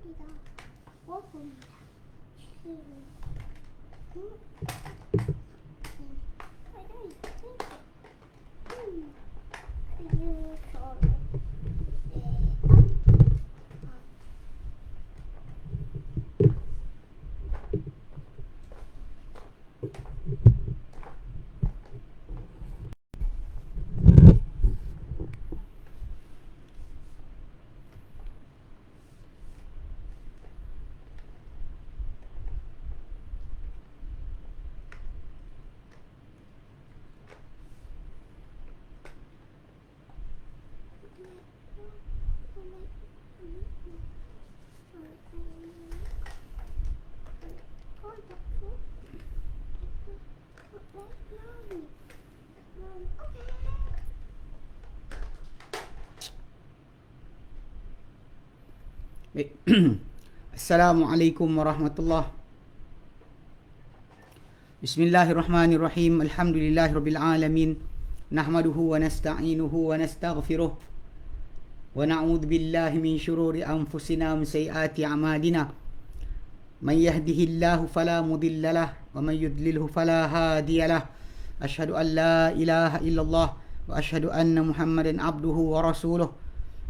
여기다 먹어봅니다. Baik. Assalamualaikum warahmatullahi. Bismillahirrahmanirrahim. Alhamdulillahirabbil alamin. Nahmaduhu wa nasta'inuhu wa nastaghfiruh. Wa na'udzu billahi min shururi anfusina wa min sayyiati a'malina. Man yahdihillahu fala mudilla lahu wa man yudlilhu fala hadiya lahu. Asyhadu an la ilaha illallah wa asyhadu anna Muhammadan abduhu wa rasuluh.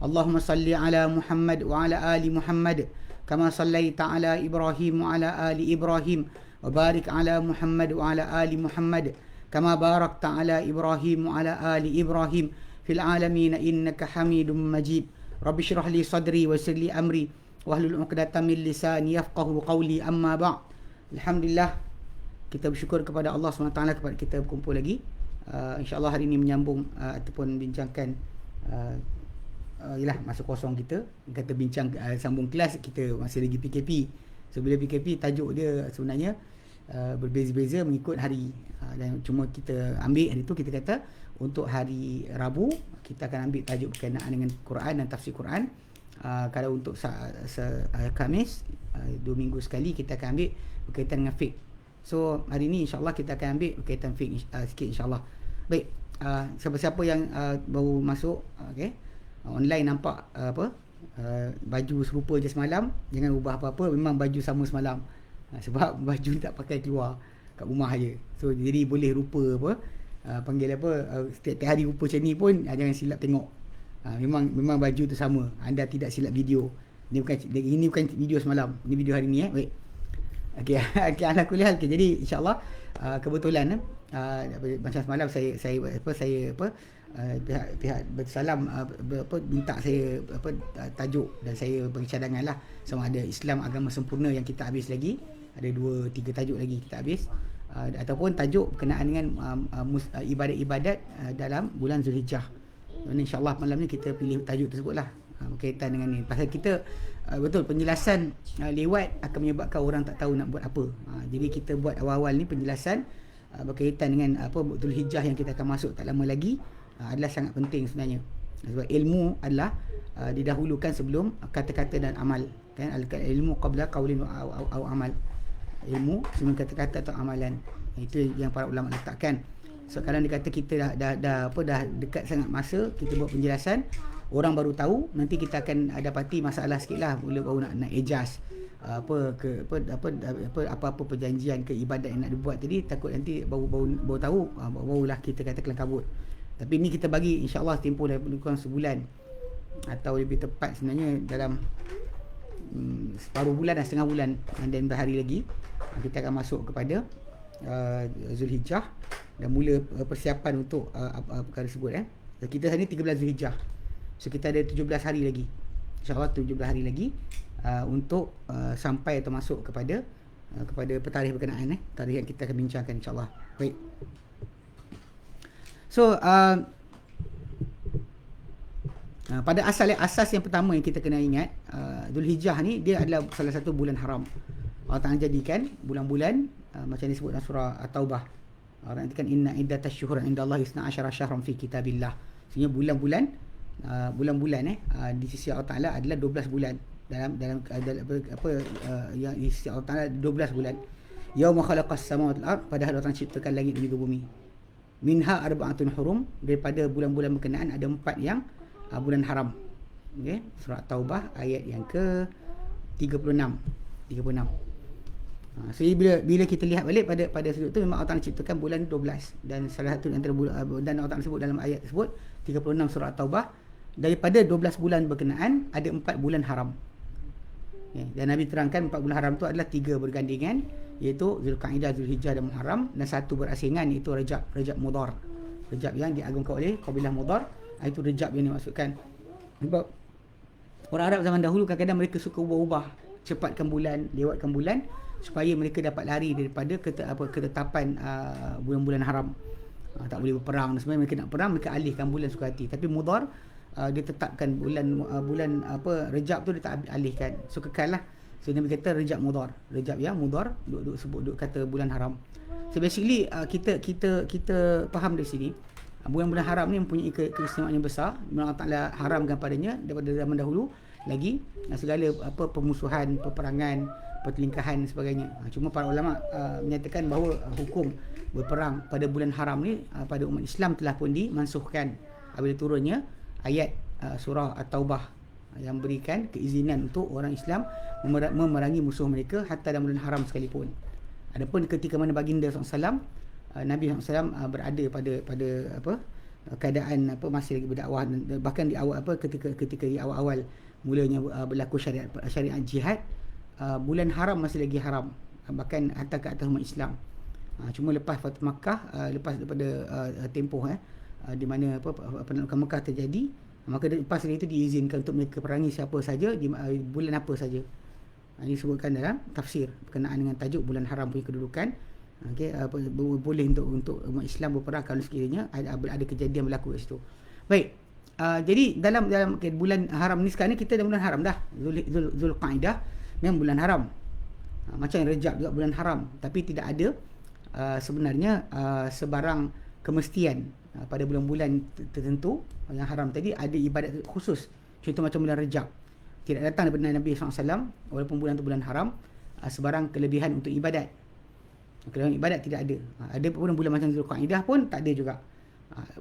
Allahumma salli ala Muhammad wa ala ali Muhammad kama sallaita ala Ibrahim wa ala ali Ibrahim wa barik ala Muhammad wa ala ali Muhammad kama barakta ala Ibrahim wa ala ali Ibrahim fil alamin innaka Hamidum Majid. Rabbi shrah li sadri wa yassir li amri wahlul 'uqdatam min lisani yafqahu qawli, amma ba'd. Alhamdulillah, kita bersyukur kepada Allah SWT kepada kita berkumpul lagi. InsyaAllah hari ini menyambung ataupun bincangkan ialah masa kosong kita, kata bincang sambung kelas kita masih lagi PKP. So bila PKP tajuk dia sebenarnya berbeza-beza mengikut hari, dan cuma kita ambil hari tu, kita kata untuk hari Rabu kita akan ambil tajuk berkenaan dengan Quran dan tafsir Quran. Kalau untuk Khamis 2 minggu sekali kita akan ambil berkaitan dengan fiqh. So hari ni insyaAllah kita akan ambil berkaitan fiqh sikit insyaAllah. Baik, siapa-siapa yang baru masuk, okay, online nampak baju serupa je semalam, jangan ubah apa-apa, memang baju sama semalam. Sebab baju tak pakai keluar, kat rumah je. So jadi boleh rupa panggil setiap hari rupa macam ni pun jangan silap tengok. Memang baju tu sama, anda tidak silap video. Ini bukan video semalam, ini video hari ni. Baik. Okey, ala kulli hal. Jadi insya-Allah kebetulan macam semalam pihak bersalam minta saya tajuk, dan saya bagi cadangan lah, sama ada Islam agama sempurna yang kita habis lagi, ada 2-3 tajuk lagi kita habis, ataupun tajuk berkenaan dengan ibadat-ibadat dalam bulan Zulhijjah. Dan insya-Allah malam ni kita pilih tajuk tersebut lah, berkaitan dengan ni. Pasal kita betul penjelasan lewat akan menyebabkan orang tak tahu nak buat apa. Jadi kita buat awal-awal ni penjelasan berkaitan dengan Zulhijjah yang kita akan masuk tak lama lagi, adalah sangat penting sebenarnya. Sebab ilmu adalah didahulukan sebelum kata-kata dan amal, kan? Ilmu qabla qaulin au amal. Ilmu sebelum kata-kata atau amalan. Itu yang para ulama letakkan. So sekarang dia kata kita dah dekat sangat masa kita buat penjelasan, orang baru tahu, nanti kita akan dapati masalah sikitlah bila baru nak adjust apa-apa perjanjian ke ibadat yang nak dibuat tadi, takut nanti baru tahu, barulah kita kata kelang kabut. Tapi ni kita bagi insya-Allah tempoh lebih kurang sebulan, atau lebih tepat sebenarnya dalam separuh bulan dan setengah bulan, dan berhari lagi kita akan masuk kepada Zulhijjah dan mula persiapan untuk perkara tersebut. Kita hari ni 13 Zulhijjah. So kita ada 17 hari lagi. InsyaAllah 17 hari lagi untuk sampai atau masuk kepada tarikh berkenaan, tarikh yang kita akan bincangkan insyaAllah. Baik. So pada asas yang pertama yang kita kena ingat, Zulhijjah ni dia adalah salah satu bulan haram. Allah Ta'ala jadikan bulan-bulan macam disebut dalam surah At-Taubah. Allah katakan inna iddatash syuhur indallahi 12 syahran fi kitabillah. Sebenarnya bulan-bulan di sisi Allah Ta'ala adalah 12 bulan. Dalam yang di sisi Allah Ta'ala 12 bulan. Yauma khalaqas samawati wal ard, padahal Allah Ta'ala ciptakan langit dan juga bumi. Minha arba'atun hurum, daripada bulan-bulan berkenaan ada 4 yang bulan haram. Okey, surah Taubah ayat yang ke 36. So bila kita lihat balik pada sudut tu, memang Allah Ta'ala ciptakan bulan 12, dan salah satu antara bulan, dan Allah Ta'ala sebut dalam ayat tersebut 36 surah At-Taubah, daripada 12 bulan berkenaan ada 4 bulan haram. Dan Nabi terangkan 4 bulan haram tu adalah 3 bergandingan, iaitu Zulqa'dah, Zulhijjah dan Muharram, dan 1 berasingan, iaitu Rajab Mudhar. Rajab yang diagungkan oleh kabilah Mudhar, itu Rajab yang dimaksudkan. Sebab orang Arab zaman dahulu kadang-kadang mereka suka ubah-ubah, cepatkan bulan, lewatkan bulan, supaya mereka dapat lari daripada ketetapan bulan-bulan haram. Tak boleh berperang, sebenarnya mereka nak perang, mereka alihkan bulan suka hati. Tapi Mudhar, dia tetapkan bulan Rajab tu dia tak alihkan, so kekal lah. So Nabi kata Rajab Mudhar, Rajab yang Mudhar, duk kata bulan haram. So basically kita faham dari sini, bulan-bulan haram ni mempunyai keistimewaan yang besar. Allah Ta'ala haramkan padanya daripada zaman dahulu lagi segala pemusuhan, peperangan, pertelingkahan dan sebagainya. Cuma para ulama menyatakan bahawa hukum berperang pada bulan haram ni pada umat Islam telah pun dimansuhkan apabila turunnya ayat surah At-Taubah yang berikan keizinan untuk orang Islam memerangi musuh mereka hatta dalam bulan haram sekalipun. Adapun ketika mana baginda SAW, Nabi SAW berada pada keadaan masih lagi berdakwah, bahkan di awal ketika di awal-awal mulanya berlaku syariat jihad, bulan haram masih lagi haram, bahkan hatta ke atas umat Islam. Cuma lepas Fathu Makkah, lepas daripada tempoh di mana penaklukan Mekah terjadi, maka lepas itu diizinkan untuk mereka perangi siapa saja di bulan apa saja. Ini disebutkan dalam tafsir berkenaan dengan tajuk bulan haram punya kedudukan. Boleh untuk umat Islam berperang kalau sekiranya ada kejadian berlaku kat situ. Baik. Jadi dalam bulan haram ni, sekarang ni kita dalam bulan haram dah. Zulqa'dah memang bulan haram. Macam Rajab juga bulan haram, tapi tidak ada sebenarnya sebarang kemestian pada bulan-bulan tertentu yang haram tadi ada ibadat khusus. Contoh macam bulan Rajab, tidak datang daripada Nabi SAW, walaupun bulan tu bulan haram, sebarang kelebihan untuk ibadat. Kelebihan ibadat tidak ada. Ada pun bulan macam Zulqa'dah pun tak ada juga.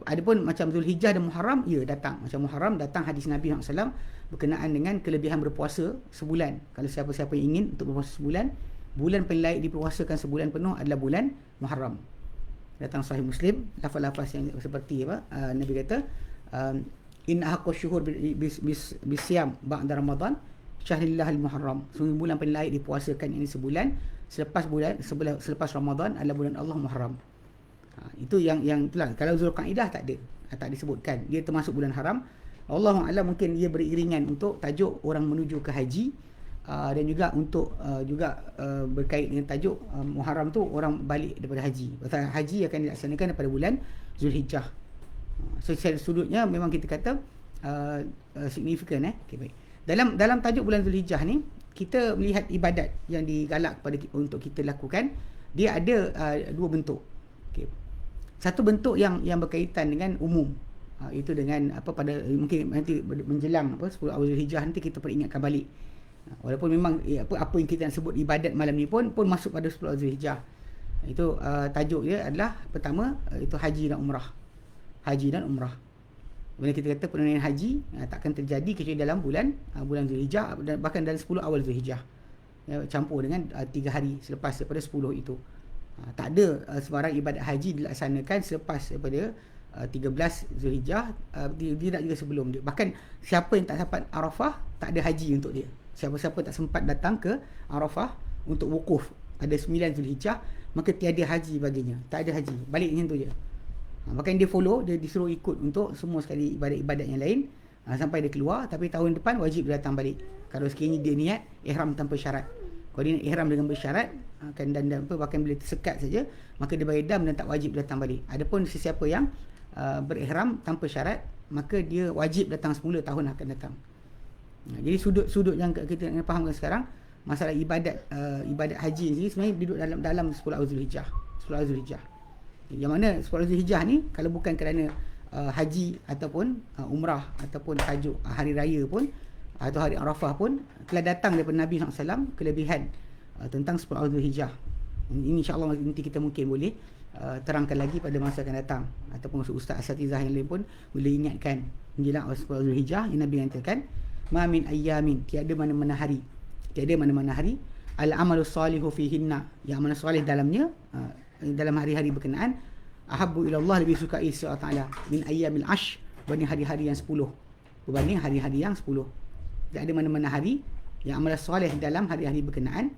Ada pun macam Zulhijjah dan Muharram, ya datang. Macam Muharram datang hadis Nabi SAW berkenaan dengan kelebihan berpuasa sebulan. Kalau siapa-siapa yang ingin untuk berpuasa sebulan, bulan paling layak dipuasakan sebulan penuh adalah bulan Muharram. Datang Sahih Muslim, lafaz-lafaz yang seperti Nabi kata, in haqqu syuhur bisyam ba'da Ramadan syahrillahil Muharram. Sungguh bulan paling layak dipuasakan ini sebulan selepas Ramadan adalah bulan Allah Muharram. Itu yang itulah. Kalau Zulqa'dah tak disebutkan. Dia termasuk bulan haram. Allahu a'lam, mungkin dia beriringan untuk tajuk orang menuju ke haji, dan juga untuk berkait dengan tajuk Muharram tu orang balik daripada haji. Pasal haji akan dilaksanakan pada bulan Zulhijjah. So secara sudutnya memang kita kata signifikan. Okay, baik. Dalam tajuk bulan Zulhijjah ni, kita melihat ibadat yang digalak untuk kita lakukan. Dia ada dua bentuk. Okay. Satu bentuk yang berkaitan dengan umum, itu dengan pada mungkin nanti menjelang 10 awal Zulhijjah nanti kita peringatkan balik. Walaupun memang apa yang kita nak sebut ibadat malam ni pun masuk pada 10 awal Zulhijjah. Itu tajuk dia adalah pertama itu haji dan umrah. Haji dan umrah. Bila kita kata penunaian haji takkan terjadi kecuali dalam bulan Zulhijjah, dan bahkan dalam 10 awal Zulhijjah. Campur dengan 3 hari selepas daripada 10 itu. Tak ada sebarang ibadat haji dilaksanakan selepas daripada 13 Zulhijjah, tidak juga sebelum dia. Bahkan siapa yang tak sempat Arafah, tak ada haji untuk dia. Siapa-siapa tak sempat datang ke Arafah untuk wukuf pada 9 Zulhijjah, maka tiada haji baginya. Tak ada haji, balik macam tu je. Bahkan dia follow, dia disuruh ikut untuk semua sekali ibadat-ibadat yang lain sampai dia keluar. Tapi tahun depan wajib dia datang balik kalau sekiranya dia niat ihram tanpa syarat. Kalau dia ihram dengan bersyarat dan bahkan bila tersekat saja, maka dia bayar dam dan tak wajib datang balik. Adapun sesiapa yang berihram tanpa syarat, maka dia wajib datang semula tahun akan datang. Jadi sudut yang kita nak fahamkan sekarang, masalah ibadat haji ni sebenarnya duduk dalam 10 awal Zulhijjah. 10 awal Zulhijjah. Yang mana 10 awal Zulhijjah ni kalau bukan kerana haji ataupun umrah ataupun tajuk hari raya pun atau hari Arafah pun, telah datang daripada Nabi SAW kelebihan tentang 10 awal Zulhijjah. Ini insya-Allah nanti kita mungkin boleh terangkan lagi pada masa akan datang, ataupun ustaz asatizah yang lain pun boleh ingatkan menjelang 10 Zulhijjah yang Nabi katakan, ma min ayyamin, tiada mana-mana hari, tiada mana-mana hari al-amalus salihu fihinna, yang amal soleh dalamnya, dalam hari-hari berkenaan, ahabbu ilallah, lebih sukai Allah Ta'ala min ayyamil ash, berbanding hari-hari yang 10, berbanding hari-hari yang 10. Tak ada mana-mana hari yang amal soleh dalam hari-hari berkenaan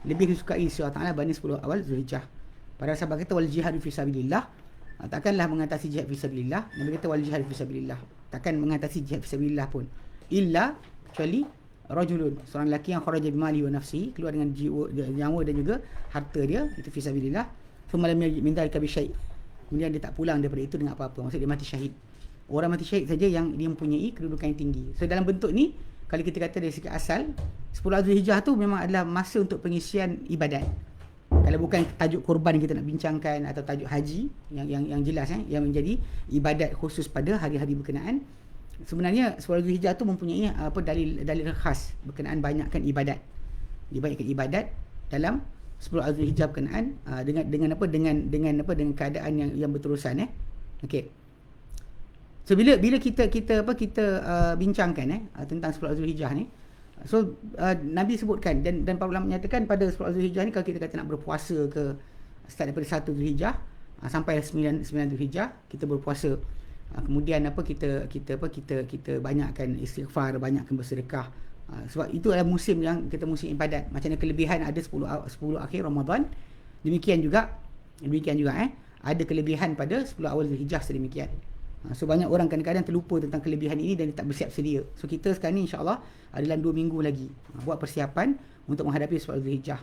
lebih disukai Allah Ta'ala berbanding 10 awal Zulhijjah. Para sahabat kata wal jihadu fi sabilillah, takkanlah mengatasi jihad fi sabilillah. Nabi kata wal jihadu fi sabilillah, takkan mengatasi jihad fi sabilillah pun, illa kecuali rajulun, seorang lelaki yang kharaja bimali wa nafsi, keluar dengan jiwa, nyawa dan juga harta dia, itu fi sabilillah. Thumma lam yajid min dhalika bi syai', kemudian dia tak pulang daripada itu dengan apa-apa, maksud dia mati syahid. Orang mati syahid saja yang dia mempunyai kedudukan yang tinggi. So dalam bentuk ni, kalau kita kata dari segi asal, 10 Zulhijjah tu memang adalah masa untuk pengisian ibadat. Kalau bukan tajuk korban kita nak bincangkan, atau tajuk haji yang jelas, yang menjadi ibadat khusus pada hari-hari berkenaan, sebenarnya 10 Zulhijjah tu mempunyai dalil khas berkenaan banyakkan ibadat. Dibanyakkan ibadat dalam 10 Zulhijjah berkenaan, dengan keadaan yang berterusan. Okey. So bila kita bincangkan tentang 10 Zulhijjah ni, so Nabi sebutkan dan para ulama menyatakan pada 10 Zulhijjah ni, kalau kita kata nak berpuasa ke start daripada 1 Zulhijjah sampai 9 Zulhijjah kita berpuasa. Kemudian kita banyakkan istighfar, banyakkan bersedekah. Sebab itu adalah musim yang kita musim ibadat. Macam mana kelebihan ada 10 akhir Ramadan, demikian juga ada kelebihan pada 10 awal Zulhijjah sedemikian. So banyak orang kadang-kadang terlupa tentang kelebihan ini dan tak bersiap sedia. So kita sekarang ni insya-Allah adalah 2 minggu lagi buat persiapan untuk menghadapi 10 Zulhijjah.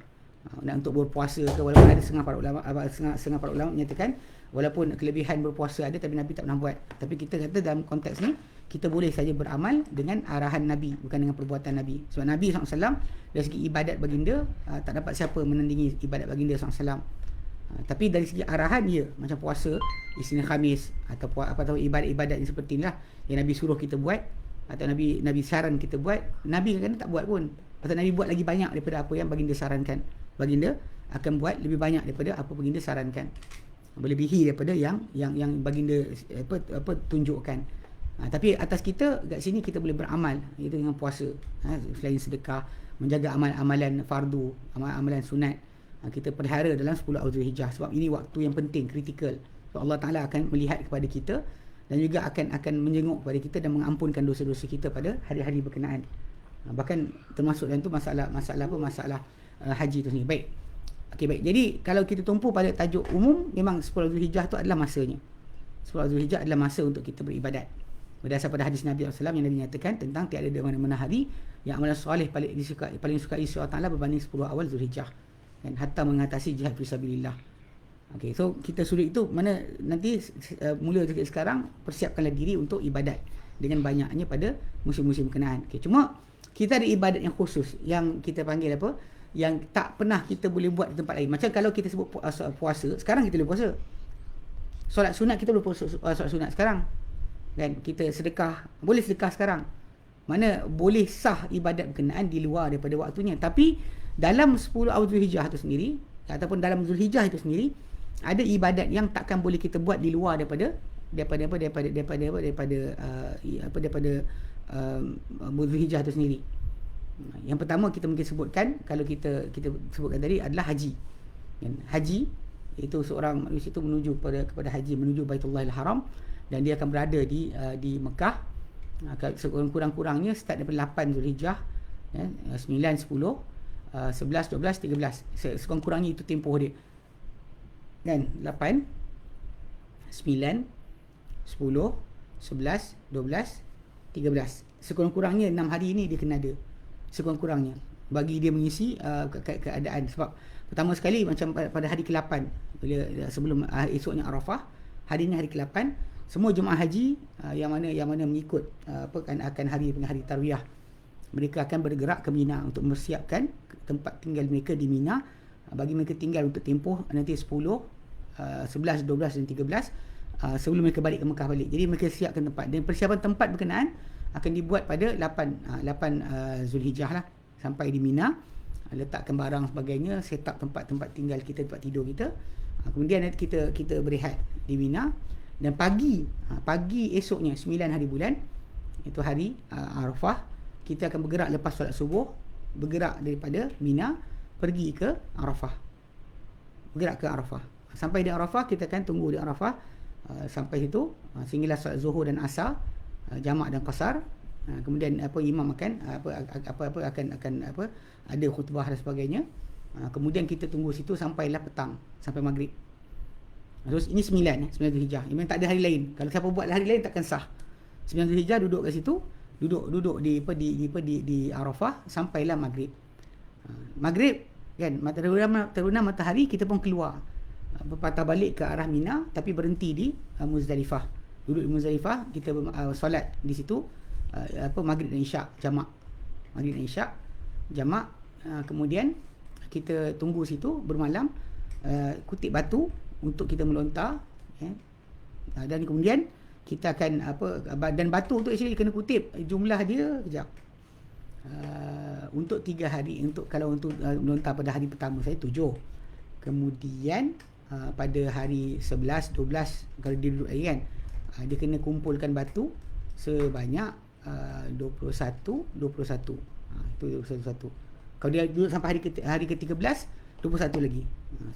Dan untuk berpuasa ke, walaupun ada setengah para ulama menyatakan walaupun kelebihan berpuasa ada, tapi Nabi tak pernah buat. Tapi kita kata dalam konteks ni kita boleh saja beramal dengan arahan Nabi, bukan dengan perbuatan Nabi. Sebab Nabi SAW dari segi ibadat baginda, tak dapat siapa menandingi ibadat baginda SAW. Tapi dari segi arahan dia, macam puasa Isnin Khamis atau ibadat-ibadat yang seperti inilah yang Nabi suruh kita buat, atau Nabi saran kita buat, Nabi kadang-kadang tak buat pun. Pasal Nabi buat lagi banyak daripada apa yang baginda sarankan. Baginda akan buat lebih banyak daripada apa baginda sarankan, melebihi daripada yang baginda tunjukkan. Tapi atas kita kat sini kita boleh beramal, iaitu dengan puasa, selain sedekah, menjaga amalan fardu, amalan sunat, kita pelihara dalam 10 Zulhijjah. Sebab ini waktu yang penting, kritikal. So Allah Ta'ala akan melihat kepada kita dan juga akan menjenguk kepada kita dan mengampunkan dosa-dosa kita pada hari-hari berkenaan. Bahkan termasuk dalam tu masalah haji tu sendiri. Baik. Okey, baik. Jadi kalau kita tumpu pada tajuk umum, memang 10 Zulhijjah tu adalah masanya. 10 Zulhijjah adalah masa untuk kita beribadat. Berdasar pada hadis Nabi SAW yang Nabi nyatakan tentang tiada di mana-mana hari yang amalan soleh paling disukai Allah Ta'ala berbanding 10 awal Zulhijjah. Dan hatta mengatasi jihad fisabilillah. Okey, so kita suruh itu mana nanti mula dari sekarang persiapkanlah diri untuk ibadat dengan banyaknya pada musim-musim berkenaan. Okey, cuma kita ada ibadat yang khusus yang kita panggil apa? Yang tak pernah kita boleh buat di tempat lain. Macam kalau kita sebut puasa, sekarang kita boleh puasa. Solat sunat kita boleh puasa solat sunat sekarang. Dan kita sedekah, boleh sedekah sekarang. Mana boleh sah ibadat berkenaan di luar daripada waktunya. Tapi dalam 10 awal Zulhijjah itu sendiri, ataupun dalam Zulhijjah itu sendiri, ada ibadat yang takkan boleh kita buat di luar daripada Zulhijjah itu sendiri. Yang pertama kita mungkin sebutkan, kalau kita sebutkan tadi adalah haji. Haji itu seorang manusia itu menuju kepada haji, menuju Baitullahil Haram, dan dia akan berada di Mekah. Kurang-kurangnya start daripada 8 Zulhijjah, 9, 10, 11, 12, 13. Sekurang-kurangnya itu tempoh dia. Kan? 8, 9, 10, 11, 12, 13. Sekurang-kurangnya 6 hari ini dia kena ada. Sekurang-kurangnya bagi dia mengisi keadaan. Sebab pertama sekali macam pada hari ke-8, bila sebelum esoknya Arafah, hari ini hari ke-8, semua jemaah haji yang mana mengikut akan hari tarwiyah, mereka akan bergerak ke Mina untuk mempersiapkan tempat tinggal mereka di Mina. Bagi mereka tinggal untuk tempoh nanti 10, 11, 12 dan 13 sebelum mereka balik ke Mekah balik. Jadi mereka siapkan tempat, dan persiapan tempat berkenaan akan dibuat pada 8 Zulhijjah lah, sampai di Mina, letakkan barang sebagainya, set up tempat tinggal kita, tempat tidur kita. Kemudian nanti kita berehat di Mina, dan pagi esoknya 9 hari bulan, itu hari Arafah, kita akan bergerak lepas solat subuh bergerak daripada Mina pergi ke Arafah. Bergerak ke Arafah. Sampai di Arafah, kita akan tunggu di Arafah sampai situ sehinggalah solat Zuhur dan Asar, jamak dan qasar. Kemudian imam akan akan ada khutbah dan sebagainya. Kemudian kita tunggu situ sampailah petang, sampai maghrib. Terus ini 9 Zulhijjah. Memang tak ada hari lain. Kalau siapa buat hari lain takkan sah. 9 Zulhijjah duduk kat situ, duduk di Arafah sampailah maghrib. Maghrib kan, terbenam matahari, kita pun keluar. Berpatah balik ke arah Mina, tapi berhenti di Muzdalifah. Duduk di Muzdalifah, kita solat di situ maghrib dan isyak jamak. Maghrib dan isyak jamak. Kemudian kita tunggu situ bermalam, kutip batu untuk kita melontar, dan kemudian kita akan dan batu tu actually kena kutip jumlah dia kejap. Untuk 3 hari, kalau untuk melontar pada hari pertama saya 7. Kemudian pada hari 11, 12 kalau dia duduk lagi kan, dia kena kumpulkan batu sebanyak 21. Itu 21. Kalau dia duduk sampai hari ke-13, 21 lagi.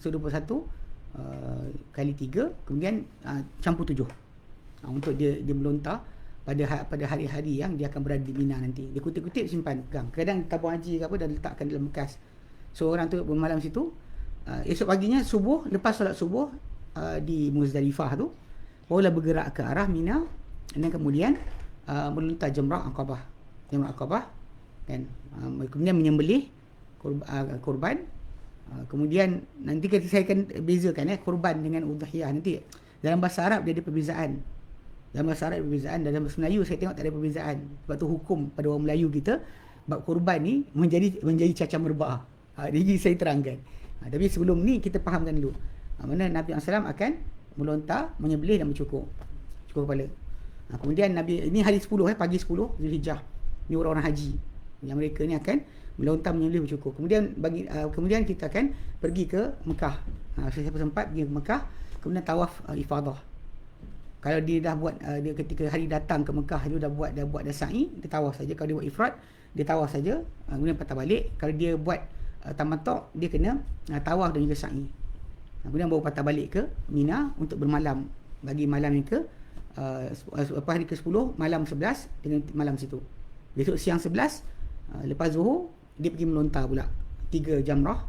So 21 kali 3, kemudian campur 7. Untuk dia melontar pada hari-hari yang dia akan berada di Mina nanti. Dia kutip-kutip simpan, pegang. Kadang tabung haji ke apa dah letakkan dalam bekas. So orang tu bermalam situ. Esok paginya subuh, lepas solat subuh di Muzdalifah tu, barulah bergerak ke arah Mina, dan kemudian melontar Jamrah Aqabah. Jamrah Aqabah, kan. Kemudian menyembelih korban. Kemudian nanti saya akan bezakan korban dengan udhiyah nanti. Dalam bahasa Arab dia ada perbezaan. Dalam bahasa Arab ada perbezaan, dalam bahasa Melayu saya tengok tak ada perbezaan. Sebab tu hukum pada orang Melayu kita bab korban ni menjadi cacah merbah. Jadi saya terangkan. Tapi sebelum ni kita fahamkan dulu. Mana Nabi SAW akan melontar, menyembelih dan mencukur kepala. Kemudian Nabi ini hari 10 pagi 10 Zulhijjah. Ni orang-orang haji yang mereka ni akan melontar, menyembelih, mencukur. Kemudian kita akan pergi ke Mekah. Siapa sempat pergi ke Mekah, kemudian tawaf ifadah. Kalau dia dah buat dia ketika hari datang ke Mekah dia dah sa'i, dia tawaf saja. Kalau dia buat ifrad, dia tawaf saja, kemudian patah balik. Kalau dia buat tamattu', dia kena tawaf dan juga sa'i. Kemudian baru patah balik ke Mina untuk bermalam bagi malam yang ke hari ke-10, malam 11 dengan malam situ. Besok siang 11 lepas Zuhur dia pergi melontar pula 3 jamrah,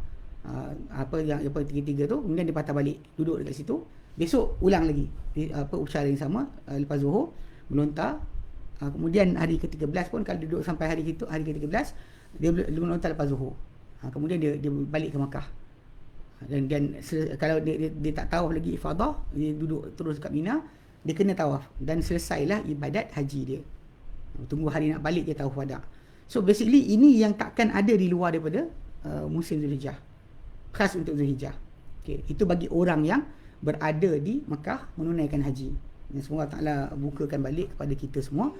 tiga tu, kemudian dia patah balik duduk dekat situ. Besok ulang lagi upacara yang sama, lepas Zuhur melontar. Kemudian hari ke-13 pun kalau duduk sampai hari ke-13 dia melontar lepas Zuhur. Kemudian dia balik ke Makkah. Dan kalau dia tak tawaf lagi ifadah, dia duduk terus kat Mina, dia kena tawaf dan selesailah ibadat haji dia. Tunggu hari nak balik dia tawaf wada'. So basically ini yang takkan ada di luar daripada musim Zulhijjah. Khas untuk Zulhijjah. Okay. Itu bagi orang yang berada di Makkah menunaikan haji. Dan semoga Allah Ta'ala bukakan balik kepada kita semua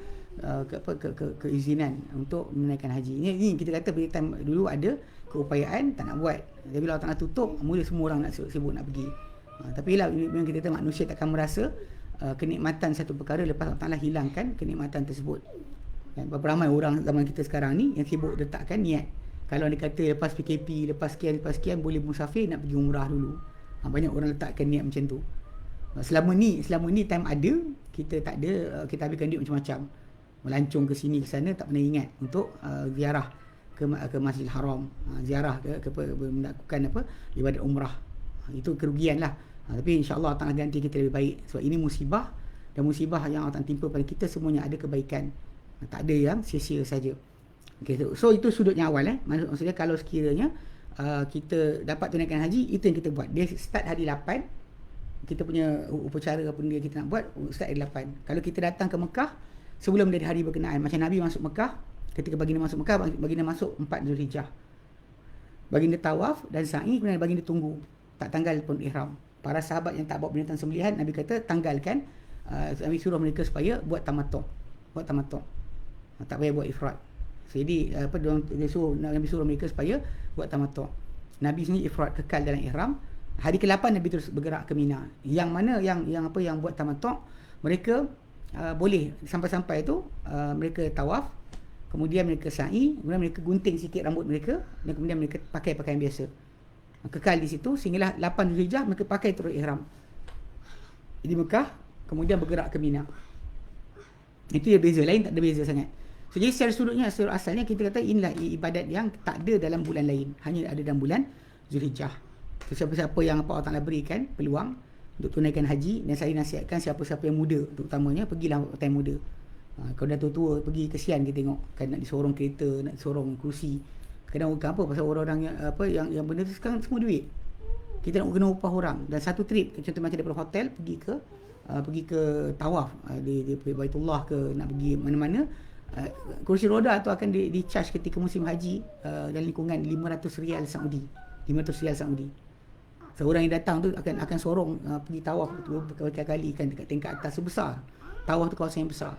keizinan untuk menunaikan haji. Ini kita kata pada time dulu ada keupayaan tak nak buat. Tapi bila Allah Ta'ala tutup, mula semua orang nak sibuk nak pergi. Tapi lah memang kita kata manusia takkan merasa kenikmatan satu perkara lepas Allah Ta'ala hilangkan kenikmatan tersebut. Berapa ramai orang zaman kita sekarang ni yang sibuk letakkan niat. Kalau dia kata lepas PKP, lepas sekian boleh musafir, nak pergi umrah dulu. Banyak orang letakkan niat macam tu. Selama ni time ada, kita tak ada, kita habiskan duit macam-macam. Melancong ke sini ke sana, tak pernah ingat untuk ziarah ke Masjidil Haram, ziarah ke melakukan ibadat umrah. Itu kerugian lah. Tapi insya-Allah Allah Ta'ala ganti kita lebih baik. Sebab ini musibah, dan musibah yang Allah Ta'ala timpa pada kita semuanya ada kebaikan. Tak ada yang sia-sia saja. Okay, so itu sudutnya awal. Maksudnya kalau sekiranya kita dapat tunaikan haji, itu yang kita buat. Dia start hari 8. Kita punya upacara apa dia kita nak buat start hari 8. Kalau kita datang ke Mekah sebelum dari hari berkenaan, macam Nabi masuk Mekah, ketika baginda masuk Mekah, baginda masuk 4 Zulhijjah. Baginda tawaf dan sa'i, kemudian baginda tunggu. Tak tanggal pun ihram. Para sahabat yang tak bawa binatang sembelihan, Nabi kata tanggalkan. Nabi suruh mereka supaya buat tamattu'. Tak payah buat ifrad. Jadi Nabi suruh mereka supaya buat tamattu'. Nabi sendiri ifrad, kekal dalam ihram. Hari ke-8 Nabi terus bergerak ke Mina. Yang mana yang buat tamattu', mereka boleh sampai-sampai tu mereka tawaf, kemudian mereka sa'i, kemudian mereka gunting sikit rambut mereka, dan kemudian mereka pakai pakaian biasa. Kekal di situ sehinggalah 8 Zulhijjah mereka pakai terus ihram di Mekah, kemudian bergerak ke Mina. Itu dia beza, lain tak ada beza sangat. So, jadi secara sudutnya, secara asalnya kita kata inilah ibadat yang tak ada dalam bulan lain, hanya ada dalam bulan Zulhijjah. So, siapa-siapa yang Allah Ta'ala berikan peluang untuk tunaikan haji, dan saya nasihatkan siapa-siapa yang muda terutamanya, pergilah time muda. Kalau dah tua-tua pergi, kesian kita tengok kan, nak disorong kereta, nak disorong kerusi. Kadang apa pasal orang-orang yang benda tu sekarang semua duit. Kita nak kena upah orang, dan satu trip contoh macam daripada hotel pergi ke tawaf di Baitullah ke, nak pergi mana-mana, kursi roda tu akan di charge ketika musim haji dalam lingkungan RM500 Saudi. Seorang yang datang tu akan sorong pergi tawaf berkali-kali kan, dekat tingkat atas sebesar. Tawaf tu kawasan yang besar.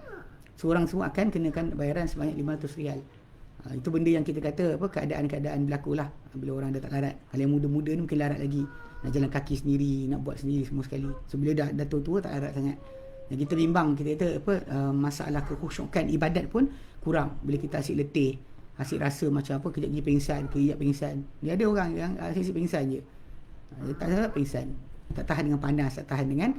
Seorang semua akan kenakan bayaran sebanyak RM500. Itu benda yang kita kata keadaan-keadaan berlaku lah bila orang dah tak larat. Kalau yang muda-muda ni mungkin larat lagi, nak jalan kaki sendiri, nak buat sendiri semua sekali. So bila dah tua-tua tak larat sangat. Dan kita bimbang, kita kata masalah kekhusyukan ibadat pun kurang bila kita asyik letih, asyik rasa macam kejap lagi pingsan, kejap pingsan. Dia ada orang yang asyik pingsan je. Dia tak tahan pingsan, tak tahan dengan panas, tak tahan dengan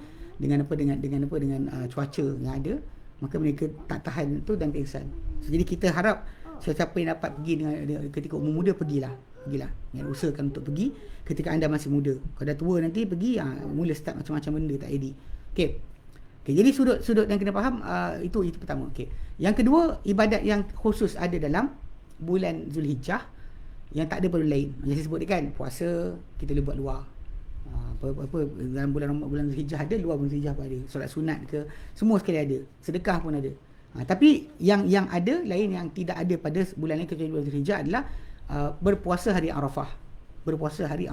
cuaca yang ada, maka mereka tak tahan tu dan pingsan. So, jadi kita harap siapa yang dapat pergi dengan ketika umur muda, pergilah. Yang usahakan untuk pergi ketika anda masih muda. Kalau dah tua nanti pergi mula start macam-macam benda tak jadi. Okey, jadi sudut yang kena faham itu pertama. Okey. Yang kedua, ibadat yang khusus ada dalam bulan Zulhijjah yang tak ada pada lain. Macam saya sebut kan, puasa kita boleh buat luar. Dalam bulan Zulhijjah ada, luar bulan Zulhijjah pun ada. Solat sunat ke, semua sekali ada. Sedekah pun ada. Tapi yang ada lain yang tidak ada pada bulan lain kecuali bulan Zulhijjah adalah berpuasa hari Arafah. Puasa hari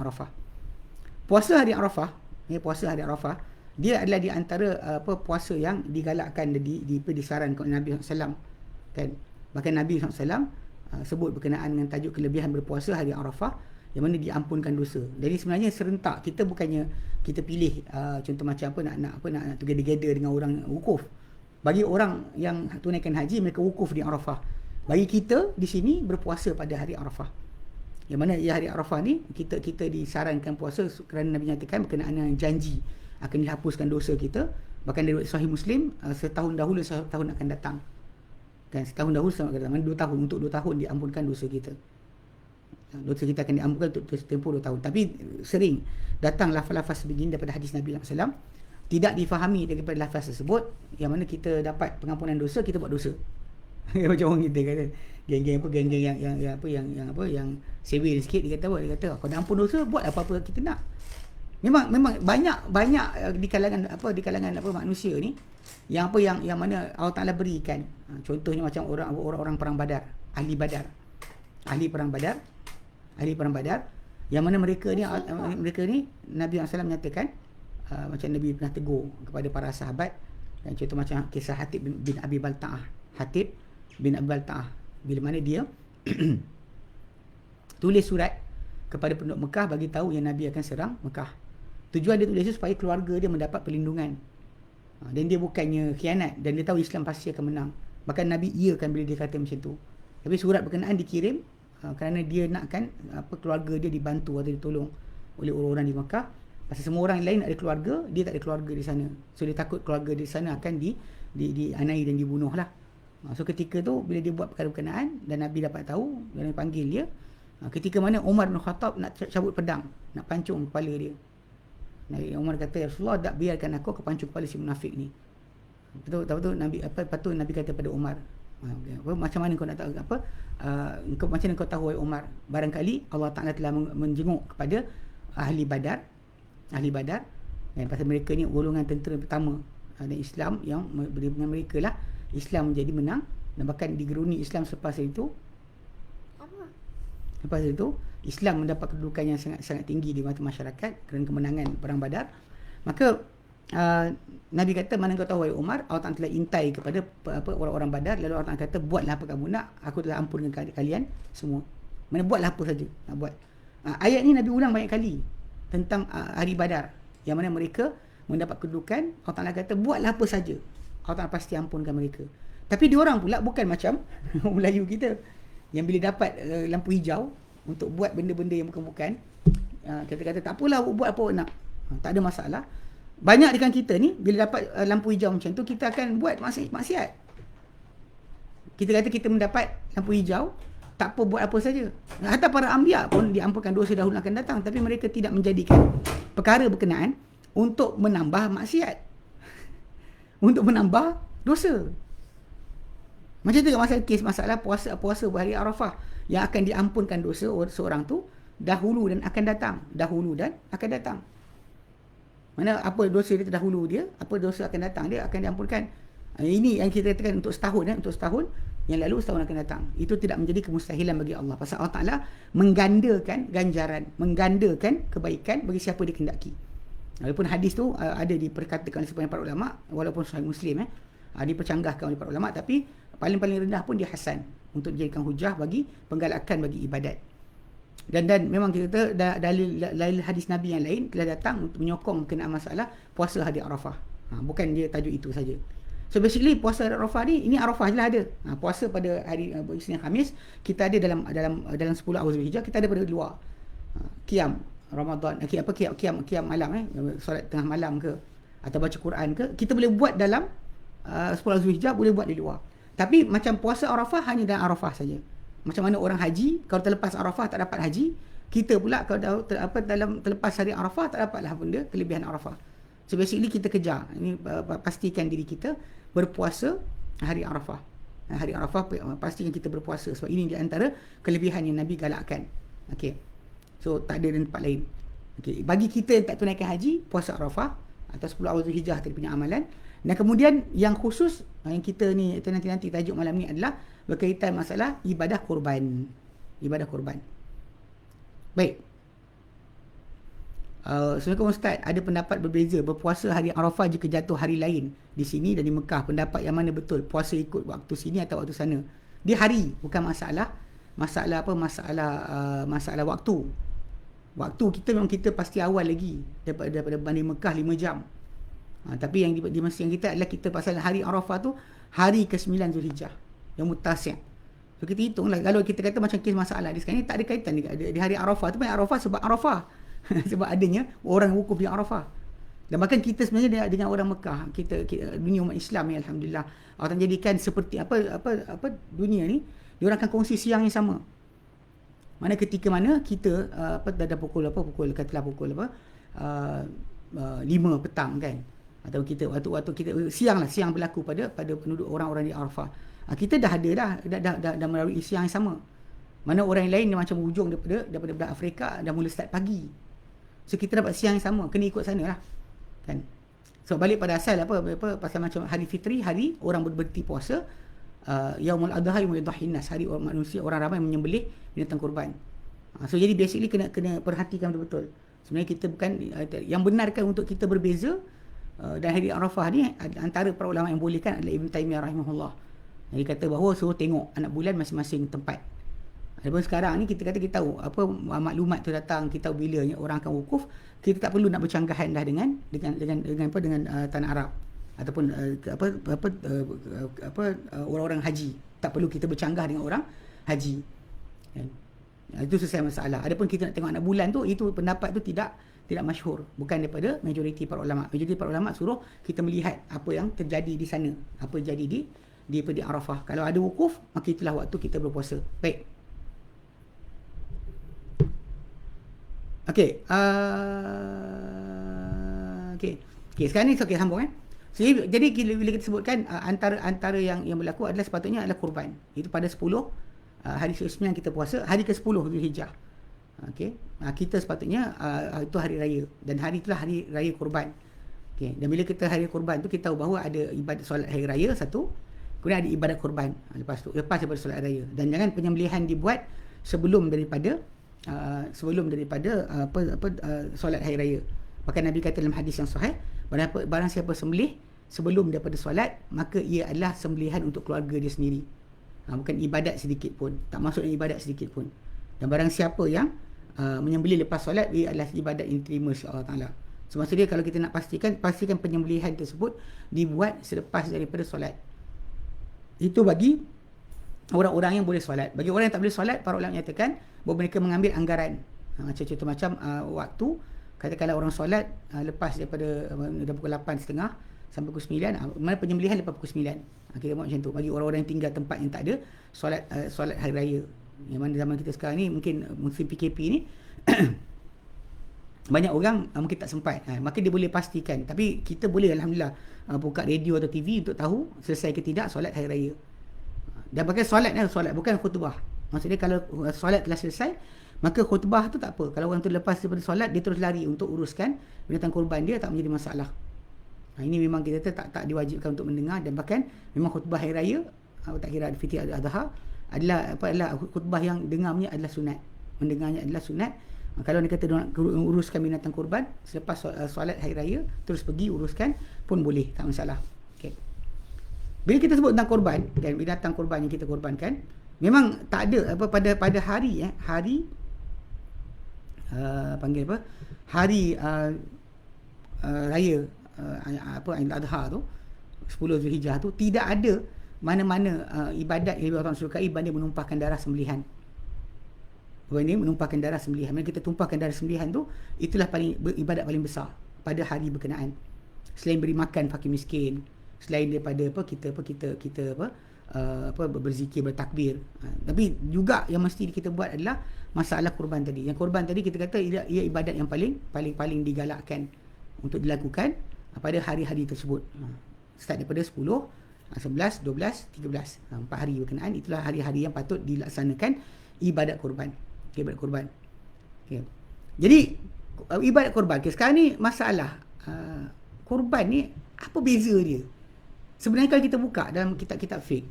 Arafah, dia adalah di antara puasa yang digalakkan, disarankan oleh Nabi SAW kan. Bahkan Nabi SAW sebut berkenaan dengan tajuk kelebihan berpuasa hari Arafah, yang mana diampunkan dosa. Jadi sebenarnya serentak, kita bukannya kita pilih contoh macam nak together dengan orang wukuf. Bagi orang yang tunaikan haji, mereka wukuf di Arafah. Bagi kita di sini berpuasa pada hari Arafah. Yang mana hari Arafah ni kita disarankan puasa kerana Nabi nyatakan berkenaan dengan janji akan dihapuskan dosa kita. Bahkan dari Sahih Muslim, setahun dahulu setahun akan datang. Kan, setahun dahulu setahun akan datang. 2 tahun, untuk 2 tahun diampunkan dosa kita. Dosa kita akan diampunkan untuk tempoh 2 tahun. Tapi sering datang lafaz-lafaz sebegini daripada hadis Nabi SAW, tidak difahami daripada lafaz tersebut, yang mana kita dapat pengampunan dosa, kita buat dosa. Macam orang kita kata, geng-geng yang sewil sikit, dia kata kalau nak ampun dosa, buat apa-apa kita nak. Memang banyak di kalangan manusia ni yang mana Allah Taala berikan. Contohnya macam orang perang Badar, ahli perang Badar, yang mana mereka ni Nabi SAW menyatakan, macam Nabi pernah tegur kepada para sahabat, dan contoh macam kisah Hatib bin Abi Balta'ah, bila mana dia tulis surat kepada penduduk Mekah bagi tahu yang Nabi akan serang Mekah. Tujuan dia tulis itu supaya keluarga dia mendapat perlindungan. Dan dia bukannya khianat, dan dia tahu Islam pasti akan menang. Bahkan Nabi iakan bila dia kata macam tu. Tapi surat berkenaan dikirim kerana dia nakkan keluarga dia dibantu atau ditolong oleh orang-orang di Mekah. Pasal semua orang lain ada keluarga, dia tak ada keluarga di sana. So dia takut keluarga di sana akan dianiaya dan dibunuh lah. So ketika tu bila dia buat perkara berkenaan dan Nabi dapat tahu, dan Nabi panggil dia, ketika mana Umar bin Khattab nak cabut pedang, nak pancung kepala dia. Nabi Umar kata, "Ya Rasulullah, tak biarkan aku kepancung kepala si munafik ni." Betul Nabi Nabi kata pada Umar, macam mana kau nak tahu macam mana kau tahu wahai Umar, barangkali Allah Taala telah menjenguk kepada ahli Badar, dan pasal mereka ni golongan tentera pertama dan Islam yang dengan mereka lah Islam menjadi menang, dan bahkan digeruni Islam selepas itu Islam mendapat kedudukan yang sangat tinggi di mata masyarakat kerana kemenangan perang Badar. Maka Nabi kata, mana kau tahu wahai Umar, Allah Ta'ala telah intai kepada orang-orang Badar, lalu Allah Ta'ala kata, buatlah apa kamu nak, aku telah ampunkan kalian semua. Mana buatlah apa saja nak buat. Ayat ni Nabi ulang banyak kali tentang hari Badar, yang mana mereka mendapat kedudukan. Allah Ta'ala kata, buatlah apa saja, Allah Ta'ala pasti ampunkan mereka. Tapi diorang pula bukan macam Melayu kita yang bila dapat lampu hijau untuk buat benda-benda yang bukan-bukan, kita kata tak apalah, buat apa nak, tak ada masalah. Banyak dengan kita ni bila dapat lampu hijau macam tu, kita akan buat maksiat. Kita kata kita mendapat lampu hijau, tak apa, buat apa saja. Hatta para anbiya pun diampunkan dosa dahulu akan datang, tapi mereka tidak menjadikan perkara berkenaan untuk menambah maksiat, untuk menambah dosa. Macam tu masalah puasa hari Arafah yang akan diampunkan dosa seorang tu dahulu dan akan datang. Mana apa dosa dia terdahulu dia, apa dosa akan datang dia akan diampunkan. Ini yang kita katakan untuk setahun yang lalu, setahun akan datang. Itu tidak menjadi kemustahilan bagi Allah. Pasal Allah Ta'ala menggandakan ganjaran, menggandakan kebaikan bagi siapa dia kehendaki. Walaupun hadis tu ada diperkatakan oleh sebahagian para ulama, walaupun Sahih Muslim dipercanggahkan oleh para ulama, tapi paling-paling rendah pun dia hasan untuk dijadikan hujah bagi penggalakan bagi ibadat. Dan memang kita dalil hadis Nabi yang lain telah datang untuk menyokong berkenaan masalah puasa hari Arafah. Bukan dia tajuk itu saja. So basically puasa hari Arafah ni, ini Arafah je lah ada. Puasa pada hari Isnin Khamis kita ada dalam 10 awal Zulhijjah, kita ada pada luar. Qiyam Ramadan, qiyam malam, solat tengah malam ke atau baca Quran ke, kita boleh buat dalam 10 awal Zulhijjah, boleh buat di luar. Tapi macam puasa Arafah hanya dalam Arafah saja. Macam mana orang haji, kalau terlepas Arafah tak dapat haji, kita pula kalau dalam terlepas hari Arafah tak dapatlah benda kelebihan Arafah. So basically kita kejar ini, pastikan diri kita berpuasa hari Arafah. Hari Arafah pastikan kita berpuasa, sebab ini di antara kelebihan yang Nabi galakkan. Okey. So tak ada di tempat lain. Okey, bagi kita yang tak tunaikan haji, puasa Arafah atau 10 awal Zulhijjah tadi punya amalan. Dan kemudian yang khusus yang kita ni nanti tajuk malam ni adalah berkaitan masalah ibadah korban. Baik. Assalamualaikum Ustaz, ada pendapat berbeza berpuasa hari Arafah jika jatuh hari lain di sini dan di Mekah. Pendapat yang mana betul? Puasa ikut waktu sini atau waktu sana? Dia hari, bukan masalah waktu. Waktu kita memang kita pasti awal lagi daripada banding Mekah 5 jam. Tapi yang di masa yang kita adalah kita pasal hari Arafah tu hari ke-9 Zulhijjah, yang mutasi'. So kita hitunglah, kalau kita kata macam kes masalah di sekarang ni tak ada kaitan di hari Arafah tu, Arafah sebab Arafah sebab adanya orang wukuf di Arafah. Dan bahkan kita sebenarnya dengan orang Mekah, kita dunia umat Islam ni alhamdulillah Allah jadikan seperti apa dunia ni, dia orang akan kongsi siang yang sama. Mana ketika mana kita dah pukul 5 petang kan, atau kita waktu kita siang berlaku pada penduduk orang-orang di Arafah. Kita dah melalui siang yang sama. Mana orang lain dia macam hujung daripada Afrika dah mula start pagi. So kita dapat siang yang sama, kena ikut sana lah. Kan? So balik pada asal pasal macam hari fitri, hari orang berhenti puasa, Yaumul Adha Yaumul Dhahin Nas, hari orang manusia, orang ramai menyembelih binatang kurban. So jadi basically kena perhatikan betul-betul. Sebenarnya kita bukan yang benarkan untuk kita berbeza dan hari Arafah ni, antara para ulama yang bolehkan adalah Ibn Taymiyah rahimahullah. Dia kata bahawa suruh tengok anak bulan masing-masing tempat. Adapun sekarang ni kita tahu apa maklumat tu datang, kita tahu bila orang akan wukuf, kita tak perlu nak bercanggahan dah dengan tanah Arab ataupun orang-orang haji. Tak perlu kita bercanggah dengan orang haji. Itu selesai masalah. Adapun kita nak tengok anak bulan tu, itu pendapat tu tidak masyhur, bukan daripada majoriti para ulama. Majoriti para ulama suruh kita melihat apa yang terjadi di sana, apa jadi di Arafah. Kalau ada wukuf, maka itulah waktu kita berpuasa. Baik. Okey. Okey, sekarang ni sambung So, jadi bila kita sebutkan antara yang berlaku adalah sepatutnya adalah kurban. Itu pada 10 hari ke-9 kita puasa, hari ke-10 Zulhijjah. Okey. Kita sepatutnya itu hari raya, dan hari itulah hari raya kurban. Okey. Dan bila kita hari kurban tu, kita tahu bahawa ada ibadat solat hari raya satu, kemudian ada ibadat kurban lepas daripada solat raya. Dan jangan penyembelihan dibuat sebelum daripada solat hari raya. Bahkan Nabi kata dalam hadis yang sahih, barang siapa sembelih sebelum daripada solat, maka ia adalah sembelihan untuk keluarga dia sendiri. Bukan ibadat sedikit pun, tak masuk dalam ibadat sedikit pun. Dan barang siapa yang menyembelih lepas solat, ia adalah ibadat yang diterima oleh Allah Ta'ala. So maksudnya kalau kita nak pastikan penyembelihan tersebut dibuat selepas daripada solat. Itu bagi orang-orang yang boleh solat. Bagi orang yang tak boleh solat, para ulama menyatakan bahawa mereka mengambil anggaran. Macam contoh macam waktu, katakanlah orang solat lepas daripada pukul 8.30 sampai pukul 9, mana penyembelihan lepas pukul 9. Kita buat macam tu bagi orang-orang yang tinggal tempat yang tak ada solat hari raya. Yang mana zaman kita sekarang ni, mungkin musim PKP ni banyak orang mungkin tak sempat, maka dia boleh pastikan. Tapi kita boleh alhamdulillah buka radio atau TV untuk tahu selesai ke tidak solat hari raya. Dan pakai solat bukan khutbah. Maksudnya kalau solat telah selesai, maka khutbah tu tak apa. Kalau orang tu lepas daripada solat, dia terus lari untuk uruskan binatang korban dia, tak menjadi masalah. Ini memang kita tak diwajibkan untuk mendengar. Dan bahkan memang khutbah hari raya, tak kira Fitri Adha, adalah khutbah yang dengarnya adalah sunat. Mendengarnya adalah sunat. Kalau dia kata nak uruskan binatang korban selepas solat hari raya, terus pergi uruskan pun boleh, tak masalah. Okay. Bila kita sebut tentang korban, kan, binatang korban yang kita korbankan, memang tak ada pada hari panggil apa? Hari raya Aidil Adha tu, 10 Zulhijjah tu, tidak ada mana-mana ibadat yang orang sukai banding menumpahkan darah sembelihan. Ini menumpahkan darah sembelihan. Bila kita tumpahkan darah sembelihan tu, itulah ibadat paling besar pada hari berkenaan. Selain beri makan fakir miskin, selain daripada kita berzikir, bertakbir. Tapi juga yang mesti kita buat adalah masalah kurban tadi. Yang kurban tadi kita kata ia ibadat yang paling digalakkan untuk dilakukan pada hari-hari tersebut. Start daripada 10, 11, 12, 13. 4 hari berkenaan, itulah hari-hari yang patut dilaksanakan ibadat kurban. Ibadat kurban. Okay. Jadi ibadat kurban. Okay, sekarang ni masalah kurban ni apa beza dia? Sebenarnya kalau kita buka dalam kitab-kitab fiqh,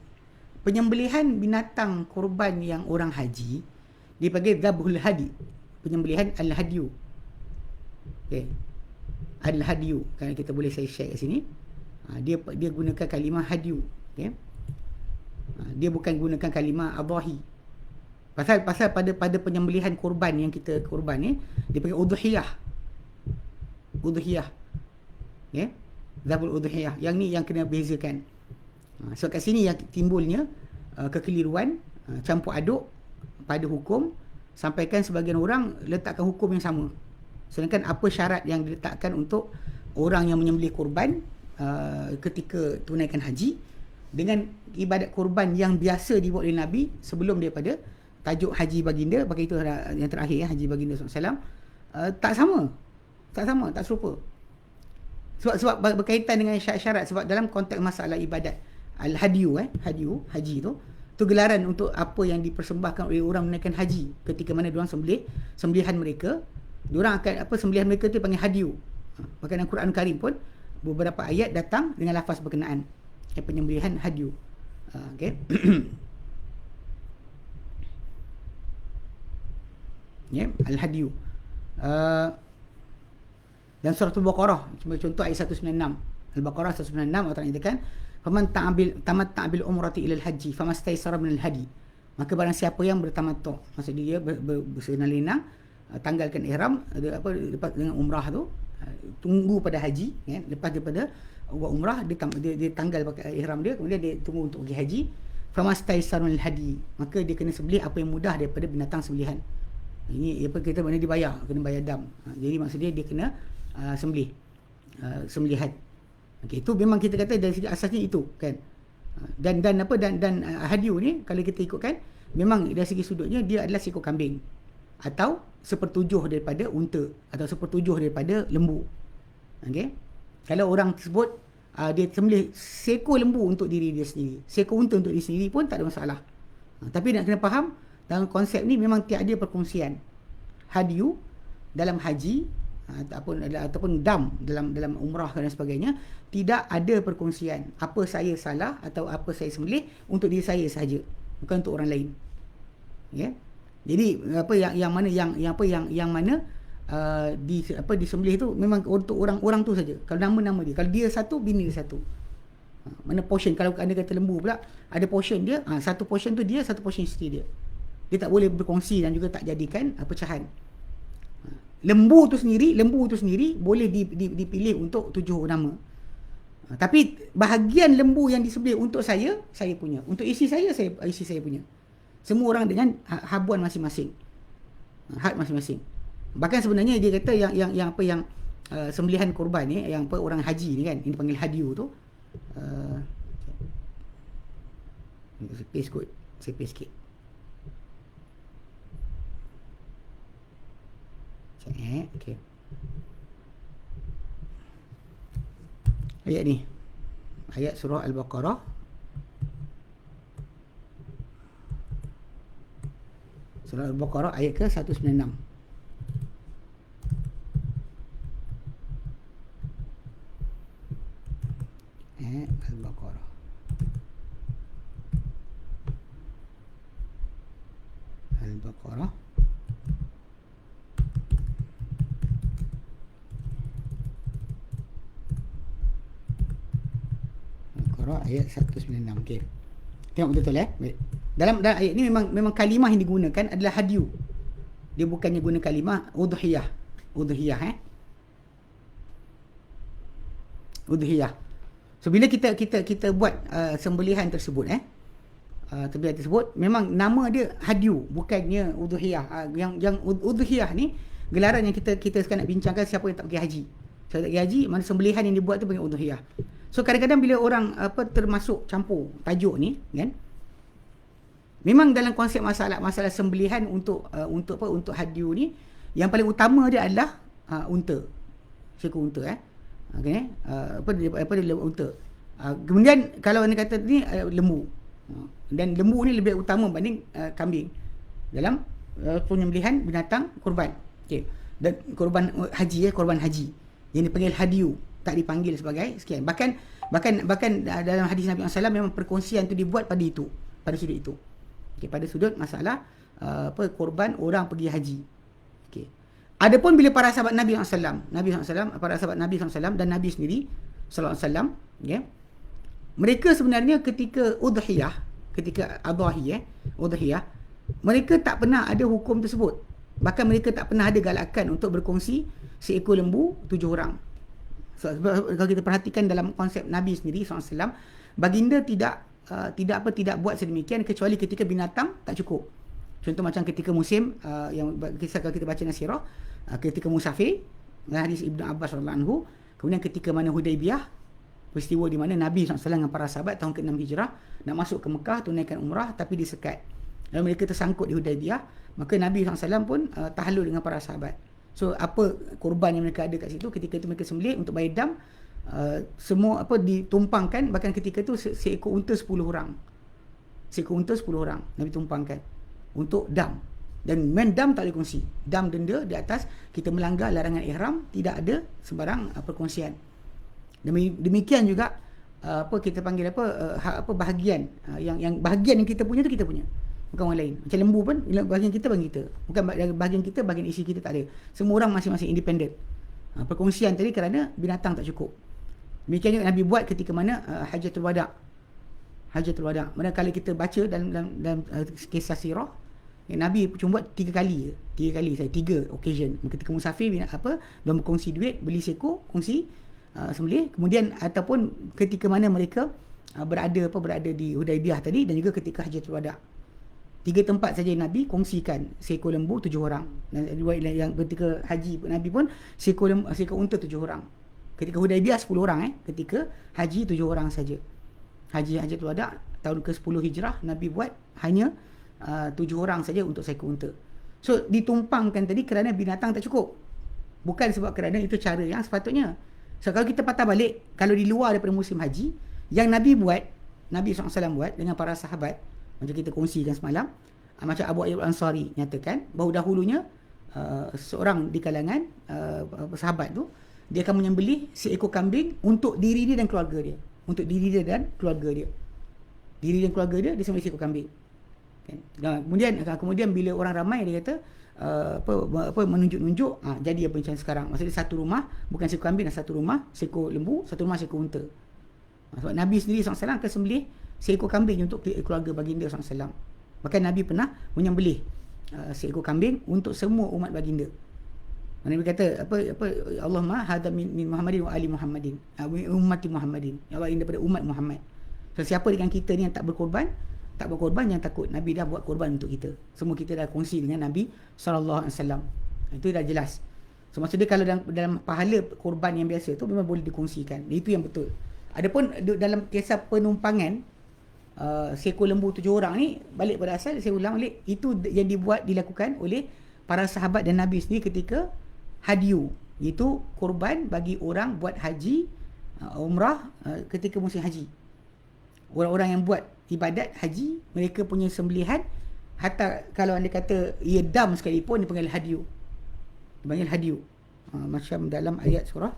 penyembelihan binatang kurban yang orang haji dipanggil dzabhul hadi. Penyembelihan al-hadyu. Okay. Al-hadyu. Kalau kita boleh saya share kat sini. Dia gunakan kalimah hadyu. Okay. Dia bukan gunakan kalimah adhahi. Pasal pada penyembelihan kurban yang kita kurban ni, dia pakai udhiyah. Udhiyah. Ya. Zabul udhiyah. Yang ni yang kena bezakan. So kat sini yang timbulnya kekeliruan, campur aduk pada hukum, sampaikan sebagian orang letakkan hukum yang sama. Sedangkan apa syarat yang diletakkan untuk orang yang menyembelih kurban ketika tunaikan haji dengan ibadat kurban yang biasa dibuat oleh Nabi sebelum daripada tajuk haji baginda, pakai itu yang terakhir haji baginda SAW, tak sama, tak serupa. Sebab berkaitan dengan syarat-syarat. Sebab dalam konteks masalah ibadat al-hadyu, haji tu gelaran untuk apa yang dipersembahkan oleh orang menunaikan haji ketika mana diorang sembelihan mereka, diorang akan sembelihan mereka tu panggil hadyu. Bahkan dalam Quran Karim pun beberapa ayat datang dengan lafaz berkenaan penyembelihan hadyu. Okay. Al-hadyu. Dan surah Al-Baqarah, contoh ayat 196. Al-Baqarah 196, Allah Ta'ala nyatakan, "Faman tamatta'a bil umrati ila al-haji famastaysara min al-hadi." Maka barang siapa yang bertamattu', maksudnya dia bersenang-lenang, tanggalkan ihram lepas dengan umrah tu, tunggu pada haji, ya, lepas daripada buat umrah dia tanggal pakai ihram dia, kemudian dia tunggu untuk pergi haji, famastaysara min al-hadi, maka dia kena sembelih apa yang mudah daripada binatang sembelihan. Ini apa kita mana kena bayar dam. Jadi maksudnya dia kena sembelihan. Okey, itu memang kita kata dari segi asasnya itu, kan. Dan hadyu ni kalau kita ikutkan, memang dari segi sudutnya dia adalah seekor kambing atau 1/7 daripada unta atau 1/7 daripada lembu. Okey. Kalau orang tersebut dia sembelih seekor lembu untuk diri dia sendiri, seekor unta untuk diri sendiri pun tak ada masalah. Tapi nak kena faham, dalam konsep ni memang tiada perkongsian. Hadyu dalam haji ataupun dam dalam umrah dan sebagainya, tidak ada perkongsian. Apa saya salah atau apa saya sembelih untuk diri saya sahaja, bukan untuk orang lain. Ya. Jadi yang mana disembelih tu memang untuk orang tu saja. Kalau nama dia, kalau dia satu, bini dia satu. Mana portion, kalau anda kata lembu pula, ada portion dia, satu portion tu dia, satu portion isteri dia. Dia tak boleh berkongsi dan juga tak jadikan pecahan. Lembu tu sendiri boleh dipilih untuk 7 nama. Tapi bahagian lembu yang disembelih untuk saya punya. Untuk isteri saya, isteri saya punya. Semua orang dengan habuan masing-masing. Had masing-masing. Bahkan sebenarnya dia kata yang apa yang sembelihan korban ni, yang apa orang haji ni kan, ini panggil hadiu tu. Saya paste kot. Saya paste sikit. Okay. Ayat ni. Ayat surah Al-Baqarah. Surah Al-Baqarah ayat ke 196. Al-Baqarah. Al-Baqarah. Al-Baqarah ayat 196. Okey. Tengok betul-betul Baik. Dalam ayat ni memang kalimah yang digunakan adalah hadiu. Dia bukannya guna kalimah udhiyah. Udhiyah Udhiyah. So bila kita buat sembelihan tersebut sembelihan tersebut memang nama dia hadiu, bukannya udhiyah. Yang udhiyah ni gelaran yang kita sekarang nak bincangkan siapa yang tak pergi haji. Siapa tak pergi haji, mana sembelihan yang dibuat tu panggil udhiyah. So kadang-kadang bila orang termasuk campur tajuk ni kan, memang dalam konsep masalah sembelihan untuk hadiu ni, yang paling utama dia adalah unta. Seekor unta okey dia unta. Kemudian kalau anda kata ni lembu. Dan lembu ni lebih utama berbanding kambing dalam penyembelihan binatang korban. Okey. Dan korban haji korban haji yang dipanggil hadiu, tak dipanggil sebagai sekian. Bahkan dalam hadis Nabi SAW memang perkongsian tu dibuat pada sudut itu. Okay, pada sudut masalah korban orang pergi haji. Okey. Adapun bila para sahabat Nabi SAW, para sahabat Nabi SAW dan Nabi sendiri sallallahu alaihi wasallam, mereka sebenarnya ketika udhiyah, ketika udhiyah, mereka tak pernah ada hukum tersebut. Bahkan mereka tak pernah ada galakan untuk berkongsi seekor lembu 7 orang. So, kalau kita perhatikan dalam konsep Nabi sendiri SAW, baginda tidak buat sedemikian kecuali ketika binatang tak cukup. Contoh macam ketika musim yang kisah kalau kita baca nasirah, ketika musafir, hadis Ibnu Abbas radhiyallahu anhu, kemudian ketika mana Hudaibiyah, peristiwa di mana Nabi SAW dengan para sahabat tahun ke-6 Hijrah nak masuk ke Mekah tunaikan umrah tapi disekat. Lalu mereka tersangkut di Hudaibiyah, maka Nabi SAW pun tahallul dengan para sahabat. So apa korban yang mereka ada kat situ, ketika itu mereka sembelih untuk bayar dam, semua ditumpangkan. Bahkan ketika itu seekor unta 10 orang. Seekor unta 10 orang Nabi tumpangkan untuk dam. Dan dam tak boleh kongsi. Dam denda di atas kita melanggar larangan ihram, tidak ada sembarang perkongsian. Demikian juga kita panggil bahagian yang bahagian yang kita punya tu kita punya, bukan orang lain. Macam lembu pun bahagian kita bagi kita, bukan bahagian kita bahagian isi kita, tak ada. Semua orang masing-masing independen. Perkongsian tadi kerana binatang tak cukup. Demikian juga Nabi buat ketika mana Hajatul Wada'. Mana kali kita baca dalam kisah sirah, Nabi cuma buat 3 kali. 3 occasion. Ketika musafir dan berkongsi duit, beli seekor, kongsi sembelih. Kemudian ataupun ketika mana mereka berada di Hudaibiyah tadi, dan juga ketika Hajatul Wada'. 3 tempat saja Nabi kongsikan seekor lembu 7 orang. Dan yang ketika haji Nabi pun seekor unta 7 orang. Ketika Hudaibiyah 10 orang ketika haji 7 orang saja. Haji Hajatul Wada' tahun ke-10 Hijrah, Nabi buat hanya 7 orang saja untuk seekor unta. So ditumpangkan tadi kerana binatang tak cukup, bukan sebab kerana itu cara yang sepatutnya. So kalau kita patah balik, kalau di luar daripada musim haji, yang Nabi SAW buat dengan para sahabat, macam kita kongsikan semalam, macam Abu Ayyub Al-Ansari nyatakan bahawa dahulunya seorang di kalangan sahabat tu, dia akan menyembelih seekor kambing untuk diri dia dan keluarga dia. Diri dan keluarga dia sembelih seekor kambing. Dan kemudian bila orang ramai, dia kata menunjuk-nunjuk, jadi apa macam sekarang. Maksudnya satu rumah, bukan seekor kambing, satu rumah seekor lembu, satu rumah seekor unta. Sebab Nabi sendiri SAW akan sembelih seekor kambing untuk keluarga baginda SAW. Bahkan Nabi pernah menyembelih seekor kambing untuk semua umat baginda. Nabi kata apa Allahumma hadza min Muhammadin wa ali Muhammadin, ummati Muhammadin. Ya Allah, ini daripada umat Muhammad. So siapa dengan kita ni yang tak berkorban jangan takut. Nabi dah buat korban untuk kita. Semua kita dah kongsi dengan Nabi sallallahu alaihi wasallam. Itu dah jelas. So maksud dia kalau dalam pahala korban yang biasa tu memang boleh dikongsikan. Itu yang betul. Adapun dalam kisah penumpangan seekor lembu 7 orang ni, balik pada asal saya ulang balik, itu yang dilakukan oleh para sahabat dan Nabi sendiri ketika hadiyu, iaitu korban bagi orang buat haji, umrah ketika musim haji. Orang-orang yang buat ibadat haji, mereka punya sembelihan, hatta kalau anda kata ia dam sekalipun, dipanggil hadiyu. Dipanggil hadiyu. Macam dalam ayat surah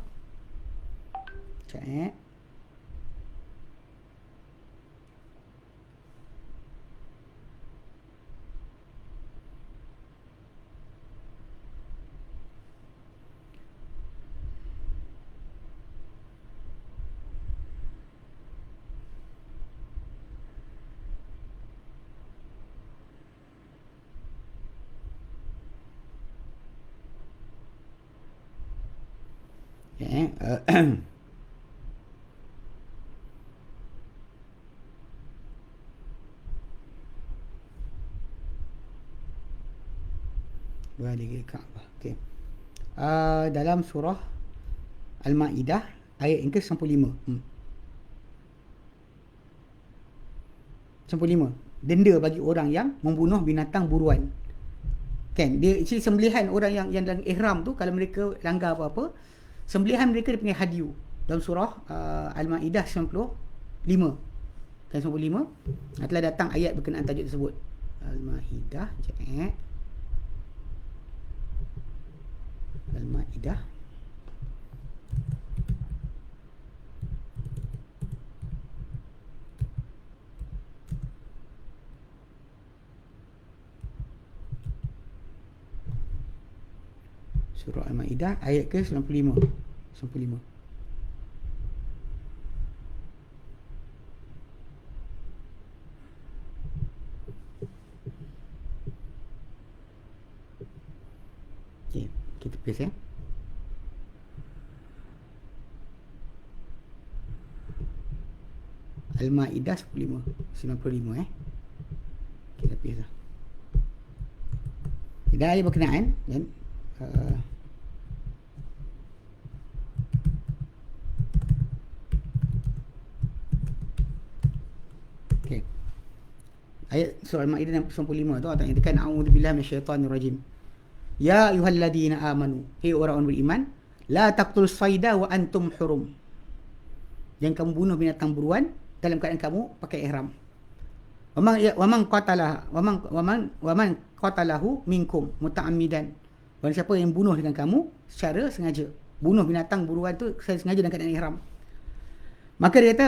sekejap balik ke Kaabah. Okey. Dalam surah Al-Maidah ayat yang ke-95. 95. Denda bagi orang yang membunuh binatang buruan. Kan? Dia sembelihan orang yang dalam ihram tu, kalau mereka langgar apa-apa, sembelihan mereka dipanggil hadiyu. Dalam surah Al-Maidah 95. Kan 95 telah datang ayat berkenaan tajuk tersebut. Al-Maidah, Al-Maidah surah Al-Maidah ayat ke 95. 95. Okey, kita paste ya. Al-Maidah 95. Kita paste lah. Tidak ada berkenaan dan okey. Ayat surah Al-Maidah 95 tu Allah nyatakan a'udzubillahi minasyaitonirrajim. Ya ayyuhalladzina amanu, hei orang-orang beriman, la taqtulus sayda wa antum hurum. Jangan kamu bunuh binatang buruan dalam keadaan kamu pakai ihram. Waman qatalahu minkum muta'ammidan. Barang siapa yang bunuh dengan kamu secara sengaja, bunuh binatang buruan tu secara sengaja dalam keadaan ihram. Maka dia kata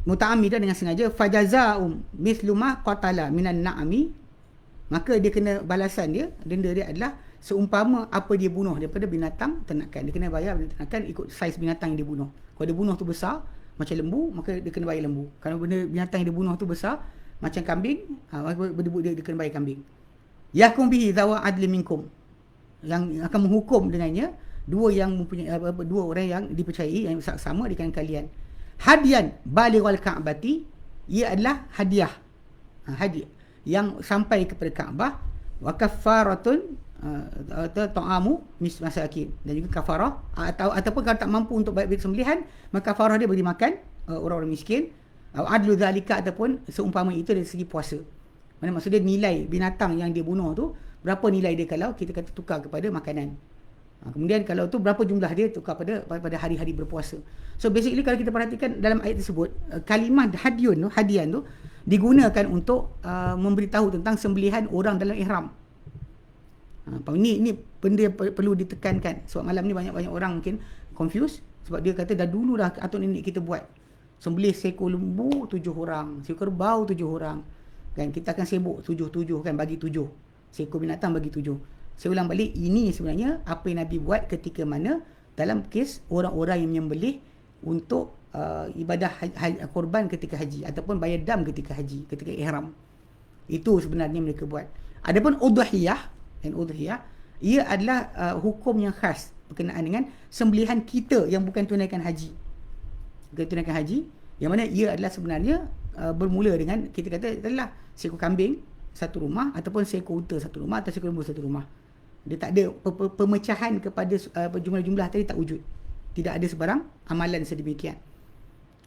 muta'ammidan, dengan sengaja, fajaza'um mithlu ma qatala minan na'ami, maka dia kena balasan dia, denda dia adalah seumpama apa dia bunuh daripada binatang ternakan. Dia kena bayar binatang ternakan ikut saiz binatang yang dia bunuh. Kalau dia bunuh tu besar macam lembu, maka dia kena bayar lembu. Kalau binatang yang dia bunuh tu besar macam kambing, dia kena bayar kambing. Yakum bihi zawa adli minkum, yang akan menghukum dengannya dua orang yang dipercayai, yang sama di kalangan kalian. Hadian balighal ka'bati, ia adalah hadiah, hadiah yang sampai kepada Kaabah. Wa kafaratun ta'amu masakin, dan juga kafarah, ataupun kalau tak mampu untuk bayar sembelihan, maka kafarah dia bagi makan orang-orang miskin. Adlu zalika, ataupun seumpama itu dari segi puasa. Mana maksudnya nilai binatang yang dia bunuh tu, berapa nilai dia kalau kita kata tukar kepada makanan. Kemudian kalau tu berapa jumlah dia tukar pada hari-hari berpuasa. So basically kalau kita perhatikan dalam ayat tersebut, kalimah hadian tu digunakan untuk memberitahu tentang sembelihan orang dalam ihram. Ini benda yang perlu ditekankan. Sebab malam ni banyak orang mungkin confused, sebab dia kata dah dulu dah atuk nenek kita buat sembelih seekor lembu 7 orang, seekor kerbau 7 orang. Kan kita akan sibuk 7 kan, bagi 7. Seekor binatang bagi 7. Saya ulang balik, ini sebenarnya apa yang Nabi buat ketika mana dalam kes orang-orang yang menyembelih untuk ibadah korban ketika haji, ataupun bayar dam ketika haji, ketika ihram. Itu sebenarnya mereka buat. Adapun udhiyah, ia adalah hukum yang khas berkenaan dengan sembelihan kita yang bukan tunaikan haji. Bukan tunaikan haji, yang mana ia adalah sebenarnya bermula dengan kita kata adalah seekor kambing satu rumah, ataupun seekor unta satu rumah, atau seekor lembu satu rumah. Dia tak ada pemecahan kepada jumlah-jumlah tadi, tak wujud. Tidak ada sebarang amalan sedemikian.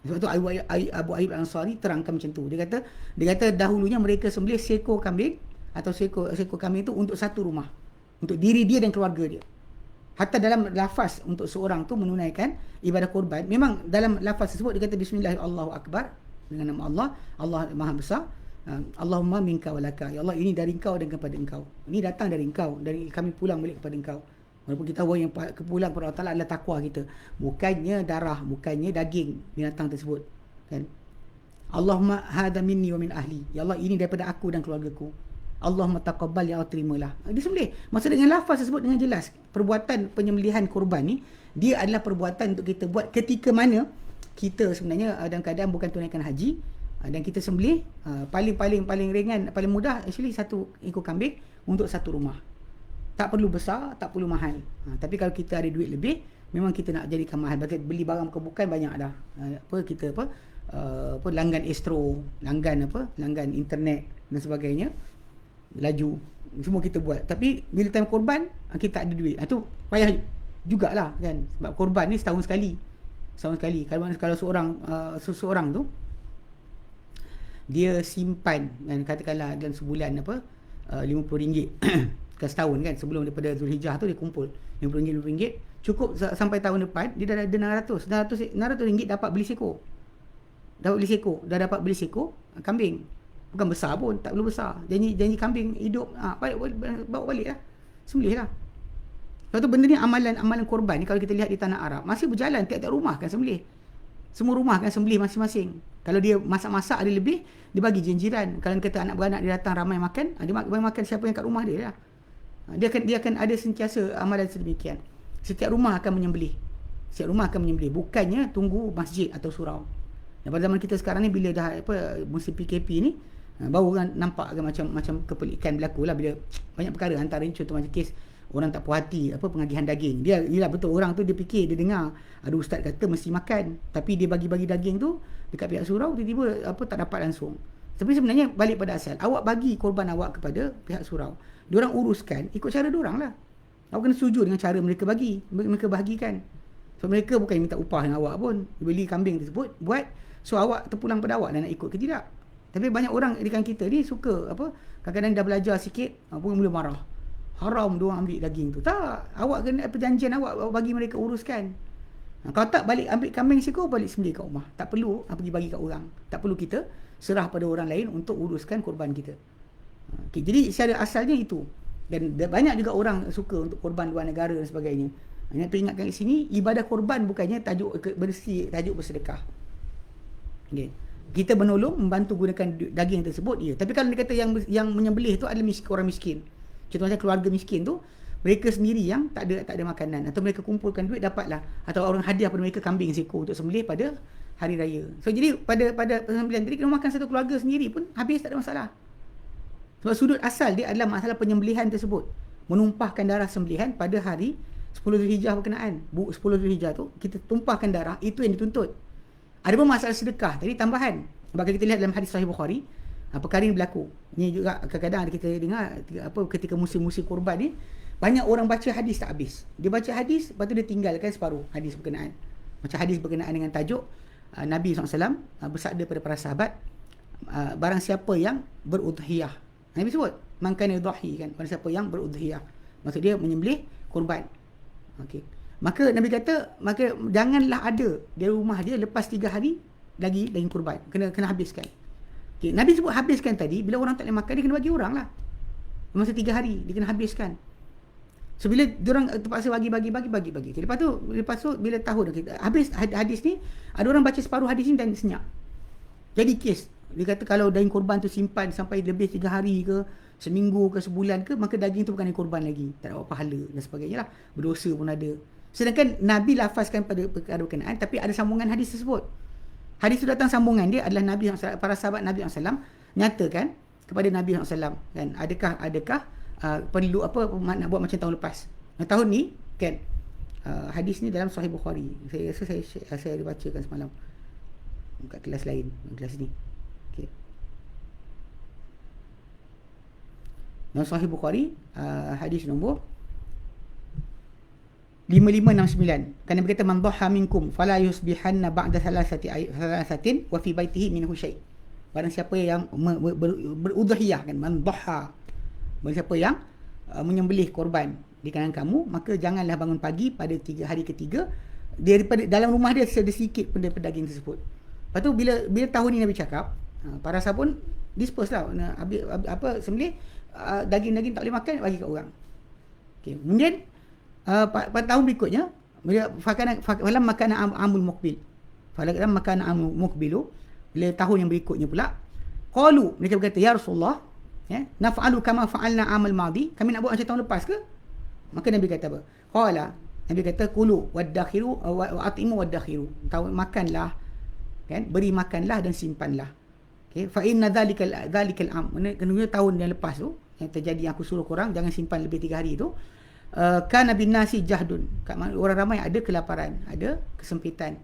Sebab tu Abu Ayyub Al-Ansari terangkan macam tu. Dia kata dahulunya mereka sembelih seekor kambing atau seekor kambing itu untuk satu rumah, untuk diri dia dan keluarga dia. Hatta dalam lafaz untuk seorang tu menunaikan ibadah korban, memang dalam lafaz tersebut dia kata bismillah Allahu akbar, dengan nama Allah, Allah Maha Besar. Allahumma minka walaka, ya Allah, ini dari engkau dan kepada engkau, ini datang dari engkau, dari kami pulang balik kepada engkau. Walaupun kita tahu yang kepulang kepada Allah Ta'ala adalah takwa kita, bukannya darah, bukannya daging binatang tersebut, kan? Allahumma hadha minni wa min ahli, ya Allah, ini daripada aku dan keluargaku. Allahumma taqabbal, ya Allah, terimalah. Dia sembelih. Maksud dengan lafaz tersebut dengan jelas, perbuatan penyembelihan korban ni dia adalah perbuatan untuk kita buat ketika mana kita sebenarnya dalam keadaan bukan tunaikan haji, dan kita sembelih paling ringan, paling mudah actually satu ekor kambing untuk satu rumah. Tak perlu besar, tak perlu mahal. Tapi kalau kita ada duit lebih, memang kita nak jadikan mahal. Bagi beli barang bukan banyak dah. Langgan Astro, langgan internet dan sebagainya, laju, semua kita buat. Tapi bila time korban, kita tak ada duit. Itu payah jugalah, kan? Sebab korban ni setahun sekali. Kalau seseorang tu dia simpan, kan, katakanlah dalam sebulan RM50 ke setahun, kan, sebelum daripada Zulhijjah tu dia kumpul RM50 cukup sampai tahun depan, dia dah ada RM900 dapat beli seekor. Dah dapat beli seekor kambing. Bukan besar pun, tak perlu besar. Janji kambing hidup, bawa balik lah, sembelih lah. Lepas tu benda ni amalan korban ni, kalau kita lihat di tanah Arab masih berjalan, tiap-tiap rumah kan sembelih. Semua rumah kan sembelih masing-masing. Kalau dia masak-masak ada lebih, dia bagi jiran. Kalau kata anak beranak dia datang ramai makan, dia bagi makan siapa yang kat rumah dia lah. Dia akan ada sentiasa amalan sedemikian. Setiap rumah akan menyembelih. Bukannya tunggu masjid atau surau. Dan pada zaman kita sekarang ni, bila dah musim PKP ni, baru orang nampak macam kepelikan berlaku lah. Bila banyak perkara, antaranya contoh macam kes orang tak puas hati pengagihan daging. Dia ialah betul, orang tu dia fikir, dia dengar ada ustaz kata mesti makan, tapi dia bagi daging tu dekat pihak surau, tiba-tiba tak dapat langsung. Tapi sebenarnya balik pada asal, awak bagi korban awak kepada pihak surau, diorang uruskan ikut cara diorang lah. Awak kena setuju dengan cara mereka bagikan. So mereka bukan minta upah dengan awak pun, dia beli kambing tersebut buat, so awak terpulang pada awak dan nak ikut ke tidak. Tapi banyak orang rekan kita ni suka kadang-kadang dah belajar sikit pun mula marah, haram diorang ambil daging tu. Tak, awak kena perjanjian awak bagi mereka uruskan. Kalau tak, balik ambil kambing seekor, balik sembelih kat rumah. Tak perlu pergi bagi kat orang. Tak perlu kita serah pada orang lain untuk uruskan korban kita. Okay, jadi secara asalnya itu. Dan banyak juga orang suka untuk korban luar negara dan sebagainya. Nak peringatkan di sini, ibadah korban bukannya tajuk bersih, tajuk bersedekah. Okay. Kita menolong, membantu gunakan daging tersebut, ya. Tapi kalau dia kata yang menyembelih tu adalah orang miskin. Contoh macam keluarga miskin tu, mereka sendiri yang tak ada makanan, atau mereka kumpulkan duit dapatlah, atau orang hadiah pada mereka kambing seekor untuk sembelih pada hari raya. So jadi pada persembelihan tadi, kena makan satu keluarga sendiri pun habis, tak ada masalah. Sebab sudut asal dia adalah masalah penyembelihan tersebut, menumpahkan darah sembelihan pada hari 10 Zulhijjah berkenaan. 10 Zulhijjah tu kita tumpahkan darah, itu yang dituntut. Ada pun masalah sedekah tadi tambahan. Sebab kita lihat dalam hadis Sahih Bukhari, perkara ini berlaku. Ini juga kadang-kadang kita dengar ketika musim-musim korban ni, banyak orang baca hadis tak habis. Dia baca hadis, lepas tu dia tinggalkan separuh hadis berkenaan. Macam hadis berkenaan dengan tajuk Nabi SAW bersabda pada para sahabat, barang siapa yang berudhiyah. Nabi sebut, man kana yudhi, kan, barang siapa yang berudhiyah. Maksud dia menyembelih korban. Okey. Maka Nabi kata, maka janganlah ada di rumah dia lepas 3 hari lagi daging korban. Kena habiskan. Okay. Nabi sebut habiskan tadi, bila orang tak boleh makan, dia kena bagi orang lah. Masa 3 hari, dia kena habiskan. So bila diorang terpaksa bagi. Okay. Lepas tu bila tahu dah habis hadis ni, ada orang baca separuh hadis ni dan senyap. Jadi kes, dia kata kalau daging korban tu simpan sampai lebih 3 hari ke, seminggu ke, sebulan ke, maka daging tu bukan daging korban lagi, tak dapat pahala dan sebagainya lah, berdosa pun ada. Sedangkan Nabi lafazkan pada perkara berkenaan, tapi ada sambungan hadis tersebut. Hadis itu datang sambungan dia adalah Nabi SAW, para sahabat Nabi SAW nyatakan kepada Nabi SAW, kan, adakah perlu apa nak buat macam tahun lepas. Tahun ni kan hadis ni dalam Sahih Bukhari. Saya rasa saya ada bacakan semalam kat kelas lain, kelas ni. Okey. Dalam Sahih Bukhari hadis nombor 5569. Kan Nabi kata man dhaha minkum fala yusbihanna ba'da thalathatin wa fi baitihi minhu syai'. Barang siapa yang berudhiyah kan, man dhaha. Barang siapa yang menyembelih korban di kalangan kamu, maka janganlah bangun pagi pada hari ketiga daripada dalam rumah dia ada sedikit pun daripada daging tersebut. Lepas tu bila tahun ni Nabi cakap, para sahabat pun disperse lah, sembelih daging-daging tak boleh makan, bagi kat orang. Okey, kemudian pada tahun berikutnya falam makan amul muqbil. Falam makan amul muqbilu, bila tahun yang berikutnya pula qalu, mereka berkata ya Rasulullah, naf'alu kama fa'alna amal madi, kami nak buat macam tahun lepas ke? Maka Nabi kata apa? Qala, Nabi kata kulu wadakhiru wa atimu wadakhiru. Tahu makanlah, kan? Beri makanlah dan simpanlah. Okey, fa inna dzalikal am. Kena tahun yang lepas tu yang terjadi, aku suruh korang jangan simpan lebih 3 hari tu. Kana bin nasi jahdun. Orang ramai ada kelaparan, ada kesempitan.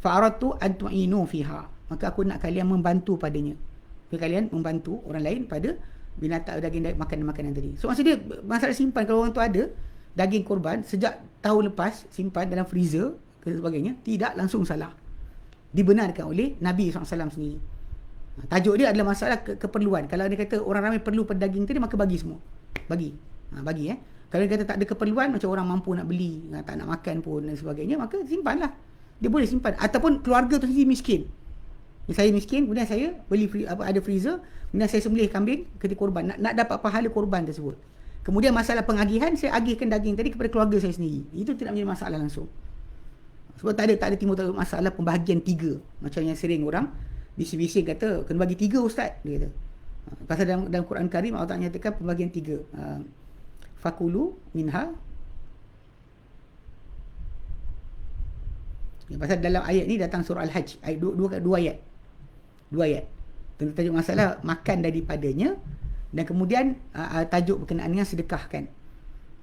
Fa aradtu an tu'inu fiha. Maka aku nak kalian membantu padanya. Kalian membantu orang lain pada binatang daging makanan tadi. So maksud dia, masalah simpan, kalau orang tu ada daging korban sejak tahun lepas simpan dalam freezer dan sebagainya, tidak langsung salah, dibenarkan oleh Nabi SAW sendiri. Tajuk dia adalah masalah keperluan. Kalau dia kata orang ramai perlu pada daging tadi, maka bagi semua, bagi kalau dia kata tak ada keperluan, macam orang mampu nak beli, tak nak makan pun dan sebagainya, maka simpanlah, dia boleh simpan. Ataupun keluarga tu sendiri miskin, saya miskin, kemudian saya beli ada freezer, kemudian saya sembelih kambing ketika korban, nak dapat pahala korban tersebut. Kemudian masalah pengagihan, saya agihkan daging tadi kepada keluarga saya sendiri. Itu tidak menjadi masalah langsung. Sebab tak ada timbul masalah pembahagian 3. Macam yang sering orang bising-bising kata, kena bagi 3 ustaz, dia kata. Pasal dalam Quran Karim Allah Ta'ala nyatakan pembahagian 3. Fakulu minha. Pasal dalam ayat ni datang surah Al-Hajj, ayat 2 ayat. 2 ayat. Tentang tajuk masalah makan daripadanya, dan kemudian tajuk berkenaan dengan sedekahkan.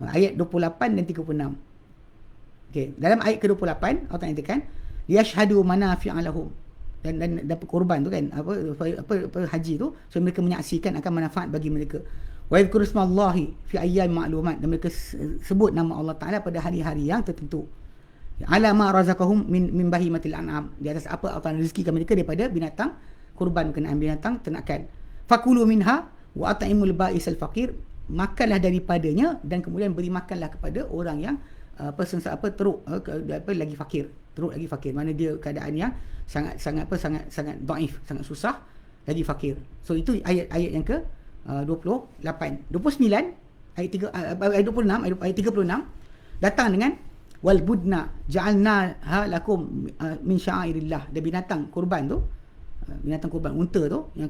Ayat 28 dan 36. Okey, dalam ayat ke-28 Allah Ta'ala nyatakan yashhadu manafi'a lahum, dan dapat korban tu kan, apa haji tu, so mereka menyaksikan akan manfaat bagi mereka. Wa yadhkuru ismallahi fi ayyam ma'lumat, dan mereka sebut nama Allah Ta'ala pada hari-hari yang tertentu. Ala ma razaqahum min bahimatil an'am, di atas apa Allah Ta'ala rezekikan mereka daripada binatang kurban berkenaan binatang ternakan. Fakulu minha wa at'imul ba'isal faqir, makanlah daripadanya dan kemudian beri makanlah kepada orang yang teruk, lagi fakir, teruk lagi fakir, mana dia keadaan yang sangat dhaif, sangat susah, lagi fakir. So itu ayat yang ke 28. 29 ayat 26, ayat 36 datang dengan wal budna ja'alnaha lakum min sya'airillah, dan binatang kurban tu, binatang kurban unta tu yang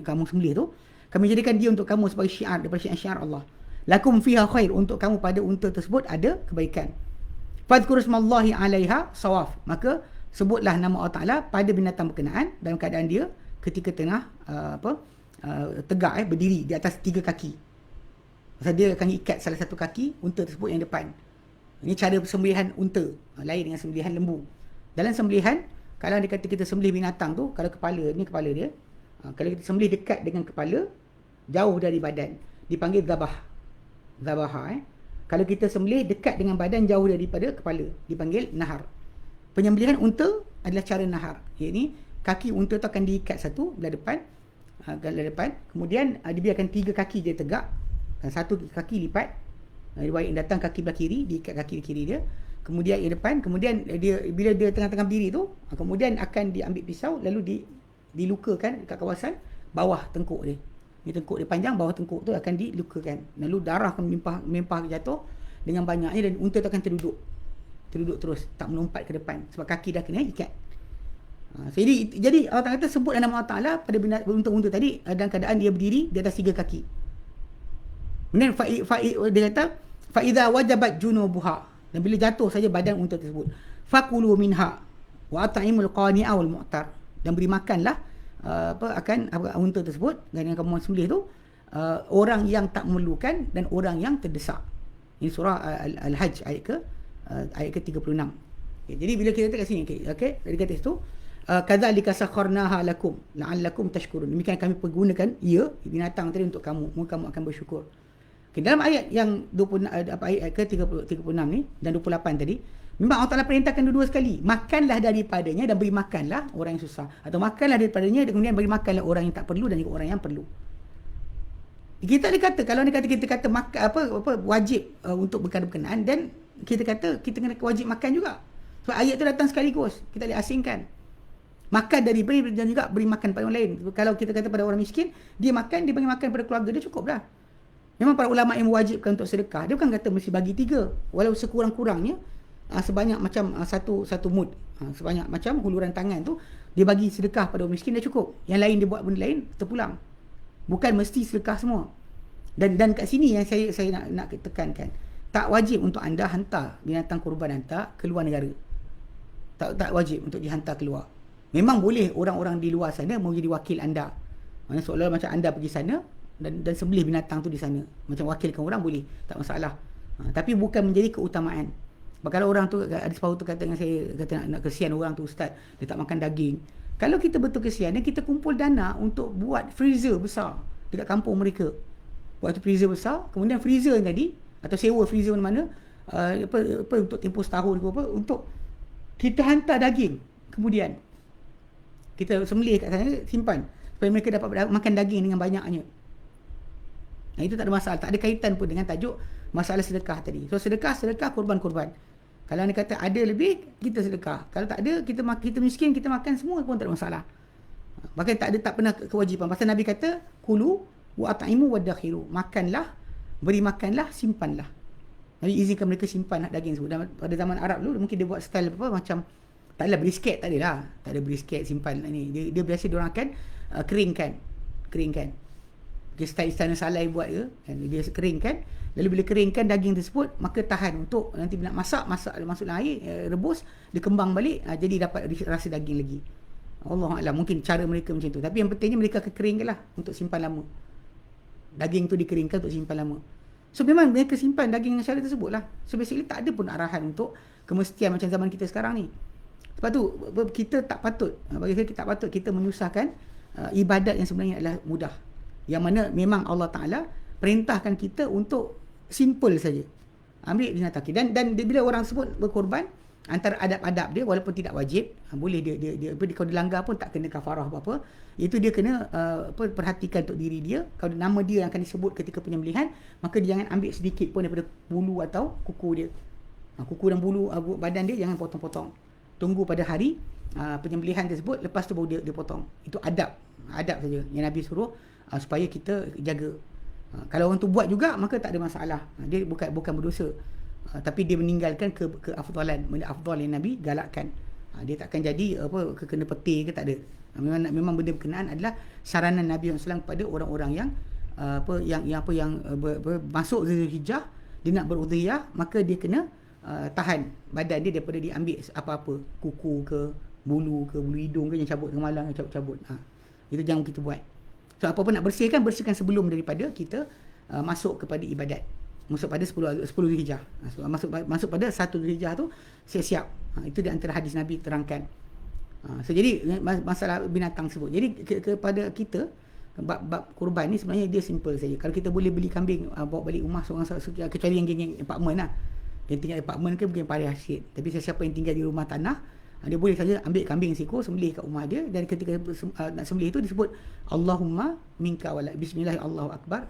kamu sembelih tu, kami jadikan dia untuk kamu sebagai syiar daripada syiar Allah. Lakum fiha khair, untuk kamu pada unta tersebut ada kebaikan. Fadhkuru ismallahi 'alaiha sawaf, maka sebutlah nama Allah Ta'ala pada binatang berkenaan dalam keadaan dia ketika tengah tegak, berdiri di atas 3 kaki. Pasal dia akan ikat salah satu kaki unta tersebut yang depan. Ini cara sembelihan unta, lain dengan sembelihan lembu. Dalam sembelihan, kalau dia kata kita sembelih binatang tu, kalau kepala, ni kepala dia, kalau kita sembelih dekat dengan kepala, jauh dari badan, dipanggil zabaha. Kalau kita sembelih dekat dengan badan, jauh daripada kepala, dipanggil nahar. Penyembelihan unta adalah cara nahar. Ini kaki unta tu akan diikat satu belah depan, kemudian dibiarkan 3 kaki dia tegak, dan 1 kaki lipat. Riwayat yang datang kaki belah kiri, diikat kaki kiri dia, kemudian yang depan, kemudian dia bila dia tengah-tengah berdiri tu, kemudian akan diambil pisau lalu dilukakan dekat kawasan bawah tengkuk dia. Ni tengkuk dia panjang, bawah tengkuk tu akan dilukakan, lalu darah akan melimpah jatuh dengan banyaknya, dan unta tu akan terduduk terus, tak melompat ke depan sebab kaki dah kena ikat. Jadi Allah kata sebut nama Allah Ta'ala pada unta-unta tadi dalam keadaan dia berdiri di atas 3 kaki. Kemudian dia kata fa idza wajabat junubuha, dan bila jatuh saja badan unta tersebut, fakulu minha wa at'imul qani'a wal mu'tar, dan beri makanlah akan unta tersebut, dan yang kamu sembelih tu, orang yang tak memerlukan dan orang yang terdesak. Ini surah Al-Hajj ayat ke-36. Okay, jadi bila kita kat sini, okey, dari kata itu, kadzalika sakharnaha lakum la'allakum tashkurun. Demikian kami pergunakan binatang tadi untuk kamu, maka kamu akan bersyukur. Okay, dalam ayat yang 20 ayat ke-36 ni dan 28 tadi, memang Allah Taala perintahkan dua-dua sekali. Makanlah daripadanya dan beri makanlah orang yang susah. Atau makanlah daripadanya dan kemudian beri makanlah orang yang tak perlu dan juga orang yang perlu. Kita ada kata, kalau kita kata makan wajib untuk berkenaan, dan kita kata kita kena wajib makan juga. Sebab ayat tu datang sekaligus. Kita boleh asingkan. Makan dari beri dan juga beri makan pada orang lain. Kalau kita kata pada orang miskin, dia makan, dia bagi makan pada keluarga dia, cukup dah. Memang para ulama yang mewajibkan untuk sedekah, dia bukan kata mesti bagi 3. Walau sekurang-kurangnya sebanyak macam satu mud, sebanyak macam huluran tangan tu dia bagi sedekah pada orang miskin, dah cukup. Yang lain dia buat benda lain, terpulang. Bukan mesti sedekah semua. Dan kat sini yang saya nak tekankan, tak wajib untuk anda hantar binatang kurban anda keluar negara. Tak wajib untuk dihantar keluar. Memang boleh orang-orang di luar sana mau jadi wakil anda. Maksudnya seolah macam anda pergi sana dan sembelih binatang tu di sana. Macam wakilkan orang boleh, tak masalah. Tapi bukan menjadi keutamaan. Kalau orang tu, ada separuh tu kata dengan saya, kata nak kesian orang tu, ustaz, dia tak makan daging. Kalau kita betul kesian, kita kumpul dana untuk buat freezer besar dekat kampung mereka. Buat freezer besar, kemudian freezer tadi, atau sewa freezer mana-mana, untuk tempoh setahun ke apa, untuk kita hantar daging. Kemudian kita sembelih kat sana, simpan supaya mereka dapat makan daging dengan banyaknya. Nah, itu tak ada masalah, tak ada kaitan pun dengan tajuk masalah sedekah tadi. So sedekah kurban-kurban. Kalau anda kata ada lebih, kita sedekah. Kalau tak ada, kita miskin, kita makan semua pun tak ada masalah. Bahkan tak pernah kewajipan. Pasal Nabi kata, kulu wa at'imu wa dakhiru. Makanlah, beri makanlah, simpanlah. Nabi izinkan mereka simpan daging semua. Dan pada zaman Arab dulu, mungkin dia buat style macam, taklah brisket, tak ada lah. Tak ada brisket simpan ni. Dia biasa diorang akan keringkan. Okay, style istana salai buat ke, dia keringkan. Lalu bila keringkan daging tersebut, maka tahan untuk nanti nak masak masuklah air, rebus, dia kembang balik, jadi dapat rasa daging lagi. Allahuakbar, mungkin cara mereka macam tu. Tapi yang pentingnya mereka akan keringkan lah untuk simpan lama. Daging tu dikeringkan untuk simpan lama. So memang mereka simpan daging dengan cara tersebut lah. So basically tak ada pun arahan untuk kemestian macam zaman kita sekarang ni. Sebab tu kita tak patut, bagi saya kita tak patut kita menyusahkan ibadat yang sebenarnya adalah mudah. Yang mana memang Allah Ta'ala perintahkan kita untuk simple saja. Ambil binatang. Dan bila orang sebut berkorban, antara adab-adab dia walaupun tidak wajib, boleh dia kalau dilanggar pun tak kena kafarah apa-apa. Itu dia kena perhatikan untuk diri dia. Kalau nama dia yang akan disebut ketika penyembelihan, maka dia jangan ambil sedikit pun daripada bulu atau kuku dia. Kuku dan bulu badan dia jangan potong-potong. Tunggu pada hari penyembelihan tersebut, lepas tu baru dia potong. Itu adab saja yang Nabi suruh supaya kita jaga. Kalau orang tu buat juga, maka tak ada masalah. Dia bukan berdosa. Tapi dia meninggalkan keafdalan, benda afdal yang Nabi galakkan. Dia takkan jadi kena peti ke, tak ada. Memang benda berkenaan adalah saranan Nabi SAW kepada orang-orang yang masuk Zulhijjah, dia nak berudhiyah, maka dia kena tahan badan dia daripada diambil apa-apa, kuku ke, bulu hidung ke, yang cabut ke malang, yang cabut. Itu jangan kita buat. So apa-apa nak bersihkan sebelum daripada kita masuk kepada ibadat. Masuk pada 10 Zulhijjah. Masuk pada 1 Zulhijjah tu siap-siap. Itu di antara hadis Nabi terangkan. So jadi masalah binatang sebut. Jadi kepada kita bab kurban ni sebenarnya dia simple saja. Kalau kita boleh beli kambing bawa balik rumah seorang, kecuali yang geng apartmen lah. Yang tinggal apartmen ke mungkin payah sikit. Tapi siapa yang tinggal di rumah tanah, dia boleh saja ambil kambing seekor, sembelih kat rumah dia, dan ketika nak sembelih itu disebut Allahumma minka wala, bismillah, Allahu akbar,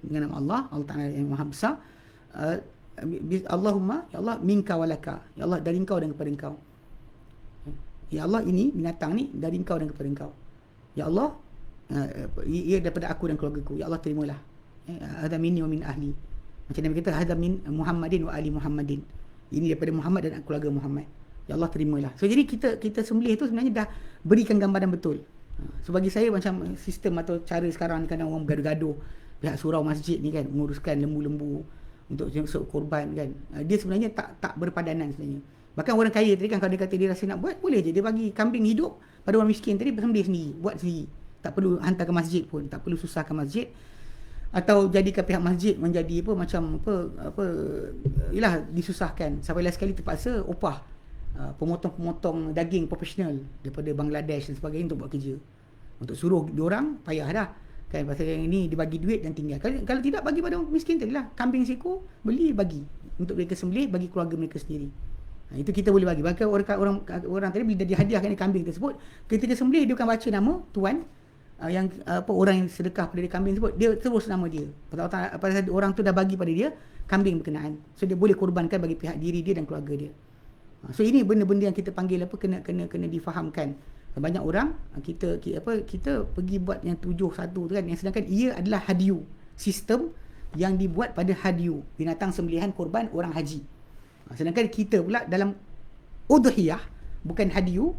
dengan nama Allah Ta'ala yang Maha Besar. Allahumma, ya Allah, minka walaka, ya Allah, dari engkau dan kepada engkau. Ya Allah, ini binatang ni dari engkau dan kepada engkau. Ya Allah, ia daripada aku dan keluargaku. Ya Allah, terimalah. Hadza minni wa min ahli. Macam Nabi kata, hadza min Muhammadin wa ali Muhammadin. Ini daripada Muhammad dan keluarga Muhammad. Ya Allah, terimalah. So jadi kita sembelih tu sebenarnya dah berikan gambaran betul. So bagi saya macam sistem atau cara sekarang ni, kadang orang bergaduh-gaduh, pihak surau masjid ni kan menguruskan lembu-lembu untuk korban kan. Dia sebenarnya tak berpadanan sebenarnya. Bahkan orang kaya tadi kan, kalau dia kata dia rasa nak buat, boleh je dia bagi kambing hidup pada orang miskin tadi, sembelih sendiri, buat sendiri. Tak perlu hantar ke masjid pun, tak perlu susahkan masjid. atau jadikan pihak masjid menjadi apa macam apa ialah disusahkan sampai last sekali terpaksa upah pemotong-pemotong daging profesional daripada Bangladesh dan sebagainya untuk buat kerja, untuk suruh diorang payah dah kan, pasal yang ini dibagi duit dan tinggal. Kalau tidak bagi pada orang miskin tadilah, kambing seekor beli bagi untuk mereka sembelih bagi keluarga mereka sendiri. Itu kita boleh bagi. Bahkan orang tadi bila dia hadiahkan kambing tersebut, ketika sembelih dia akan baca nama tuan yang orang yang sedekah pada dia kambing tersebut, dia terus nama dia. Pasal orang tu dah bagi pada dia kambing berkenaan. So dia boleh korbankan bagi pihak diri dia dan keluarga dia. So ini benda-benda yang kita panggil kena difahamkan. Banyak orang kita pergi buat yang 7-1 tu kan, yang sedangkan ia adalah hadyu, sistem yang dibuat pada hadyu, binatang sembelihan korban orang haji. Sedangkan kita pula dalam udhiyah, bukan hadyu,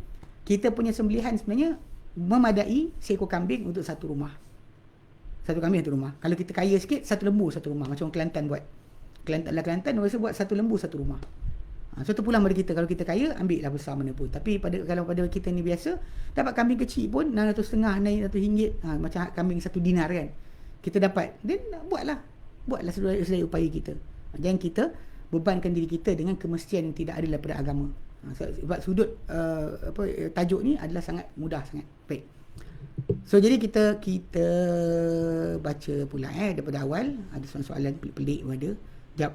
kita punya sembelihan sebenarnya memadai seekor kambing untuk satu rumah. Satu kambing satu rumah. Kalau kita kaya sikit, satu lembu satu rumah. Macam Kelantan buat. Kelantan biasa buat satu lembu satu rumah. So tu pulang pada kita. Kalau kita kaya, ambil lah besar mana pun. Tapi kalau pada kita ni biasa, dapat kambing kecil pun RM650, naik RM100, macam kambing 1 dinar kan, kita dapat. Dan buatlah sedaya upaya kita. Jangan kita bebankan diri kita dengan kemestian yang tidak ada daripada agama. Sebab sudut tajuk ni adalah sangat mudah sangat. Baik. So jadi kita baca pula daripada awal. Ada soalan pelik-pelik pun ada. Jap.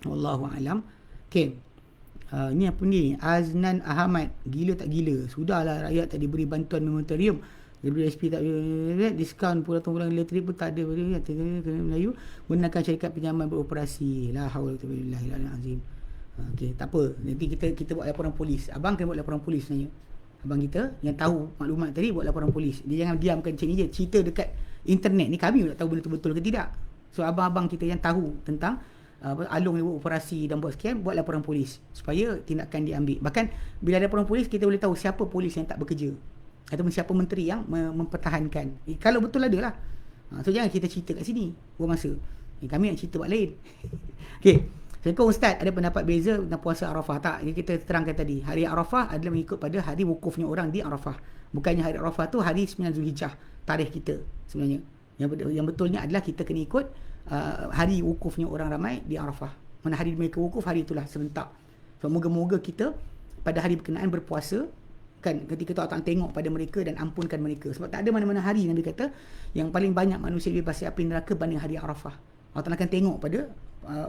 Wallahu alam. Okey. Ni apa ni? Aznan Ahmad, gila tak gila? Sudahlah, rakyat tak diberi bantuan moratorium. WSP tak diskaun pulang elektrik pun tak ada. Kena Melayu benarkan syarikat pinjaman beroperasi. La haula wala quwwata illa billahil azim. Okey, tak apa. Nanti kita buat laporan polis. Abang kena buat laporan polis sebenarnya. Abang kita yang tahu maklumat tadi buat laporan polis. Dia jangan diamkan macam ni je. Cerita dekat internet ni kami tak tahu benda tu betul ke tidak. So abang-abang kita yang tahu tentang Along dia buat operasi dan buat sekian, buat laporan polis supaya tindakan diambil. Bahkan bila ada laporan polis, kita boleh tahu siapa polis yang tak bekerja ataupun siapa menteri yang mempertahankan. Kalau betul ada lah. So jangan kita cerita kat sini buang masa. Kami nak cerita buat lain. Okey. Assalamualaikum Ustaz, ada pendapat beza tentang puasa Arafah tak? Ini kita terangkan tadi. Hari Arafah adalah mengikut pada hari wukufnya orang di Arafah. Bukannya hari Arafah tu hari 9 Zulhijjah, tarikh kita sebenarnya. Yang betulnya adalah kita kena ikut hari wukufnya orang ramai di Arafah. Mana hari mereka wukuf, hari itulah serentak. So moga-moga kita pada hari berkenaan berpuasa kan, ketika tu Allah tengok pada mereka dan ampunkan mereka. Sebab tak ada mana-mana hari Nabi kata yang paling banyak manusia dibebasi api neraka banding hari Arafah. Allah Ta'ala akan tengok pada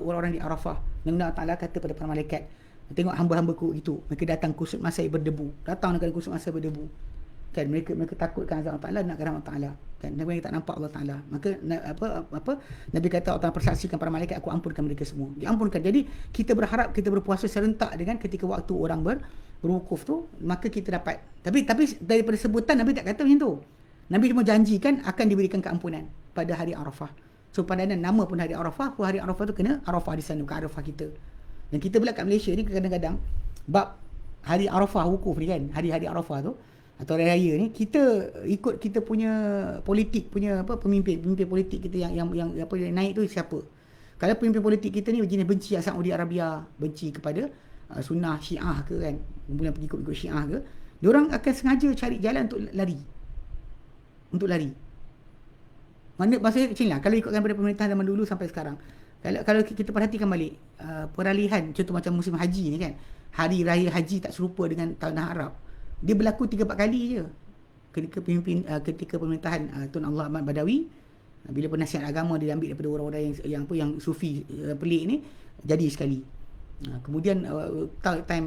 orang-orang di Arafah. Dan Allah Ta'ala kata pada para malaikat, tengok hamba-hambaku itu, mereka datang kusut masa berdebu. Datang dengan kusut masa berdebu. Kan mereka takutkan azab Allah Ta'ala, nak rahmat Allah Ta'ala. Kan mereka tak nampak Allah Ta'ala. Maka Nabi kata Allah Ta'ala persaksikan para malaikat, aku ampunkan mereka semua. Diampunkan. Jadi kita berharap kita berpuasa serentak dengan ketika waktu orang berwukuf tu, maka kita dapat. Tapi daripada sebutan Nabi tak kata macam tu. Nabi cuma janjikan akan diberikan keampunan pada hari Arafah. So padanan nama pun hari Arafah, hari Arafah tu kena Arafah di sana, bukan Arafah kita. Dan kita pula kat Malaysia ni kadang-kadang bab hari Arafah wukuf ni kan, hari-hari Arafah tu atau raya ni, kita ikut kita punya politik punya pemimpin politik kita yang naik tu siapa. Kalau pemimpin politik kita ni jenis benci Saudi Arabia, benci kepada sunnah Syiah ke kan, kemudian pergi ikut Syiah ke, diorang akan sengaja cari jalan untuk lari. Maksudnya macam lah, kalau ikutkan pada pemerintahan zaman dulu sampai sekarang. Kalau kita perhatikan balik peralihan, contoh macam musim haji ni kan, hari raya haji tak serupa dengan tanah Arab. Dia berlaku 3-4 kali je. Ketika pemerintahan Tun Allah Ahmad Badawi, bila penasihat agama dia ambil daripada orang-orang yang sufi pelik ni, jadi sekali. Kemudian time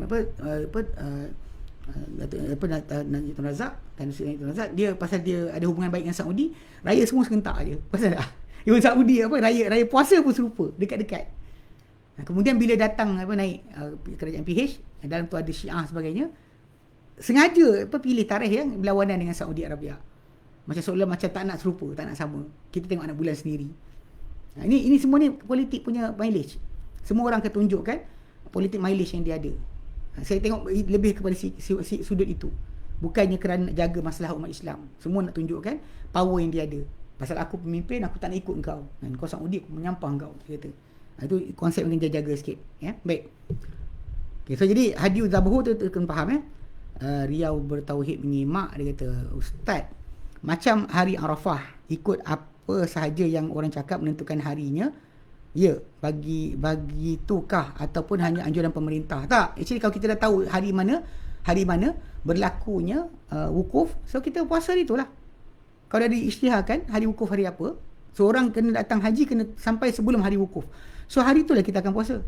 Tun Razak dan Tun Razak, dia pasal dia ada hubungan baik dengan Saudi, raya semua serentak je. Pasal Ibn Saudi raya puasa pun serupa, dekat-dekat. Kemudian bila datang naik kerajaan PH, dalam tu ada Syiah sebagainya, sengaja pilih tarikh yang berlawanan dengan Saudi Arabia. Macam seolah macam tak nak serupa, tak nak sama. Kita tengok anak bulan sendiri. Ini semua ni politik punya mileage. Semua orang akan tunjukkan politik mileage yang dia ada. Saya tengok lebih kepada sudut itu. Bukannya kerana nak jaga masalah umat Islam. Semua nak tunjukkan power yang dia ada. Pasal aku pemimpin, aku tak nak ikut kau. Kau Saudi, aku menyampah kau. Dia kata. Itu konsep yang kena jaga sikit. Ya? Baik. Okay, so jadi hadyu zabuhu tu kena faham. Riau bertauhid menyimak, dia kata, Ustaz, macam hari Arafah ikut siapa sahaja yang orang cakap menentukan harinya, ya, bagi tukah ataupun hanya anjuran pemerintah. Tak, actually kalau kita dah tahu hari mana berlakunya wukuf, so kita puasa hari itulah. Kalau dah diisytiharkan hari wukuf hari apa, seorang kena datang haji kena sampai sebelum hari wukuf. So hari itulah kita akan puasa.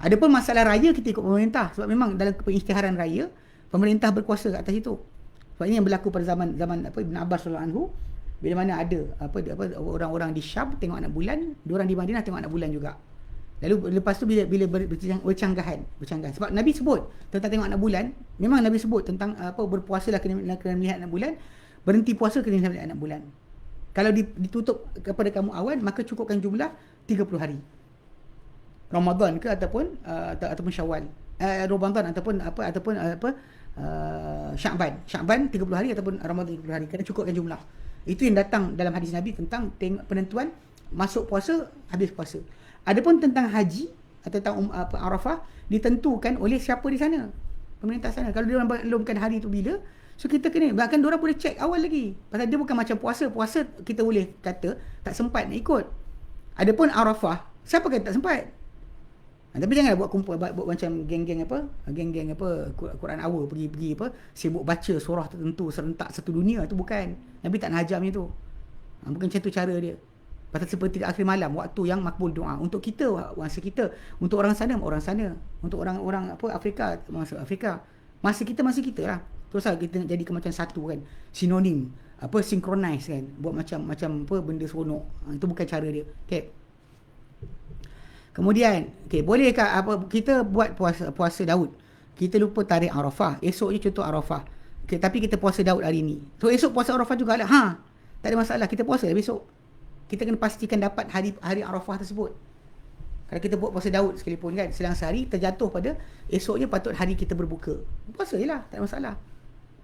Adapun masalah raya kita ikut pemerintah, sebab memang dalam pengisytiharan raya pemerintah berkuasa kat atas itu. Sebab ini yang berlaku pada zaman Ibn Abbas radhiyallahu anhu, bila mana ada orang-orang di Syam tengok anak bulan, diorang di Madinah tengok anak bulan juga. Lalu lepas tu bila bercanggahan. Sebab Nabi sebut tentang tengok anak bulan, memang Nabi sebut tentang berpuasalah kena melihat anak bulan, berhenti puasa kena melihat anak bulan. Kalau ditutup kepada kamu awan, maka cukupkan jumlah 30 hari. Ramadan ke ataupun Syawal. Ramadan ataupun Sya'ban 30 hari ataupun Ramadan 30 hari, kena cukupkan jumlah. Itu yang datang dalam hadis Nabi tentang penentuan masuk puasa, habis puasa. Adapun tentang haji atau tentang Arafah ditentukan oleh siapa di sana, pemerintah sana. Kalau dia orang maklumkan hari itu bila, so kita kena, bahkan dia orang boleh check awal lagi. Pasal dia bukan macam puasa kita boleh kata tak sempat nak ikut. Adapun Arafah, siapa kata tak sempat? Tapi janganlah buat kumpul, buat macam geng-geng Quran awal pergi sibuk baca surah tertentu serentak satu dunia, tu bukan. Nabi tak nak ajar macam tu. Bukan macam tu cara dia. Pasal seperti akhir malam, waktu yang makbul doa untuk kita, masa kita, untuk orang sana, untuk orang Afrika, masa kita lah. Teruslah kita nak jadikan macam satu kan, sinonim, synchronize kan, buat macam benda seronok. Itu bukan cara dia. Okay. Kemudian, bolehkah kita buat puasa Daud? Kita lupa tarikh Arafah. Esok je contoh Arafah. Tapi kita puasa Daud hari ni. So esok puasa Arafah juga lah. Tak ada masalah. Kita puasa besok. Kita kena pastikan dapat hari Arafah tersebut. Kalau kita buat puasa Daud sekalipun kan, selang sehari terjatuh pada esoknya patut hari kita berbuka. Puasa je lah, tak ada masalah.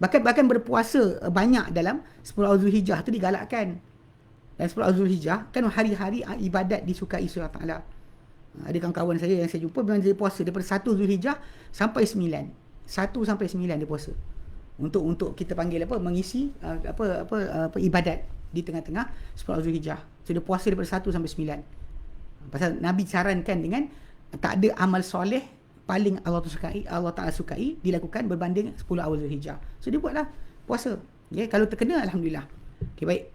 Bahkan berpuasa banyak dalam 10 awal Zulhijjah tu digalakkan. Dan 10 awal Zulhijjah kan hari-hari ibadat disukai Allah Ta'ala. Ada kawan-kawan saya yang saya jumpa memang dia puasa daripada 1 Zulhijjah sampai 9. 1 sampai 9 dia puasa. Untuk kita panggil mengisi ibadat di tengah-tengah 10 Zulhijjah. So dia puasa daripada 1 sampai 9. Pasal Nabi sarankan dengan tak ada amal soleh paling Allah Ta'ala sukai dilakukan berbanding 10 awal Zulhijjah. So dia buatlah puasa. Okay, kalau terkena alhamdulillah. Okay, baik.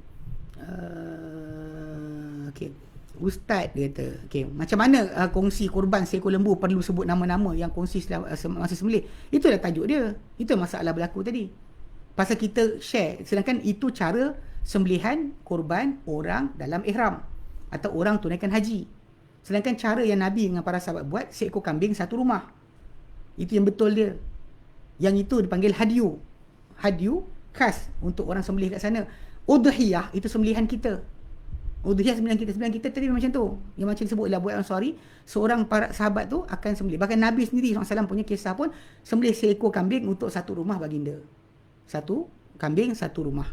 Ustaz dia kata, macam mana kongsi korban seekor lembu perlu sebut nama-nama yang kongsi masa sembelih? Itu dah tajuk dia. Itu masalah berlaku tadi. Pasal kita share, sedangkan itu cara sembelihan korban orang dalam ihram atau orang tunaikan haji. Sedangkan cara yang Nabi dengan para sahabat buat, seekor kambing satu rumah. Itu yang betul dia. Yang itu dipanggil hadyu. Hadyu khas untuk orang sembelih kat sana. Udhiyah itu sembelihan kita. Udhiyah sembilan kita tadi macam tu. Yang macam disebutlah Abu Ansari, seorang para sahabat tu akan sembelih. Bahkan Nabi sendiri SAW punya kisah pun sembelih seekor kambing untuk satu rumah baginda. Satu kambing satu rumah.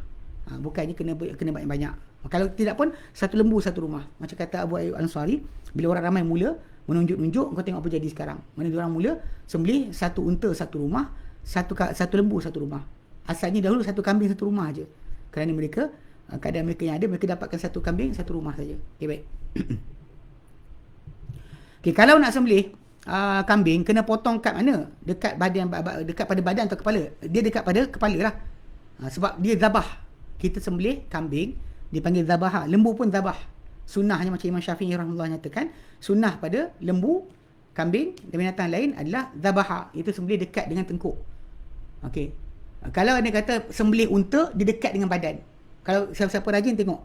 Bukannya kena banyak-banyak. Kalau tidak pun satu lembu satu rumah. Macam kata Abu Ansari, bila orang ramai mula menunjuk-nunjuk, kau tengok apa jadi sekarang. Mana dia orang mula sembelih satu unta satu rumah, satu lembu satu rumah. Asalnya dahulu satu kambing satu rumah aja. Kerana mereka keadaan mereka yang ada, mereka dapatkan satu kambing satu rumah saja. Okey, baik. Kalau nak sembelih kambing, kena potong kat mana? Dekat pada badan atau kepala? Dia dekat pada kepala lah. Sebab dia zabah. Kita sembelih kambing dipanggil zabah. Lembu pun zabah. Sunnahnya macam Imam Syafi'i rahimahullah nyatakan, sunnah pada lembu, kambing dan binatang lain adalah zabah. Itu sembelih dekat dengan tengkuk. Okey. Kalau anda kata sembelih unta, dia dekat dengan badan. Kalau siapa-siapa rajin tengok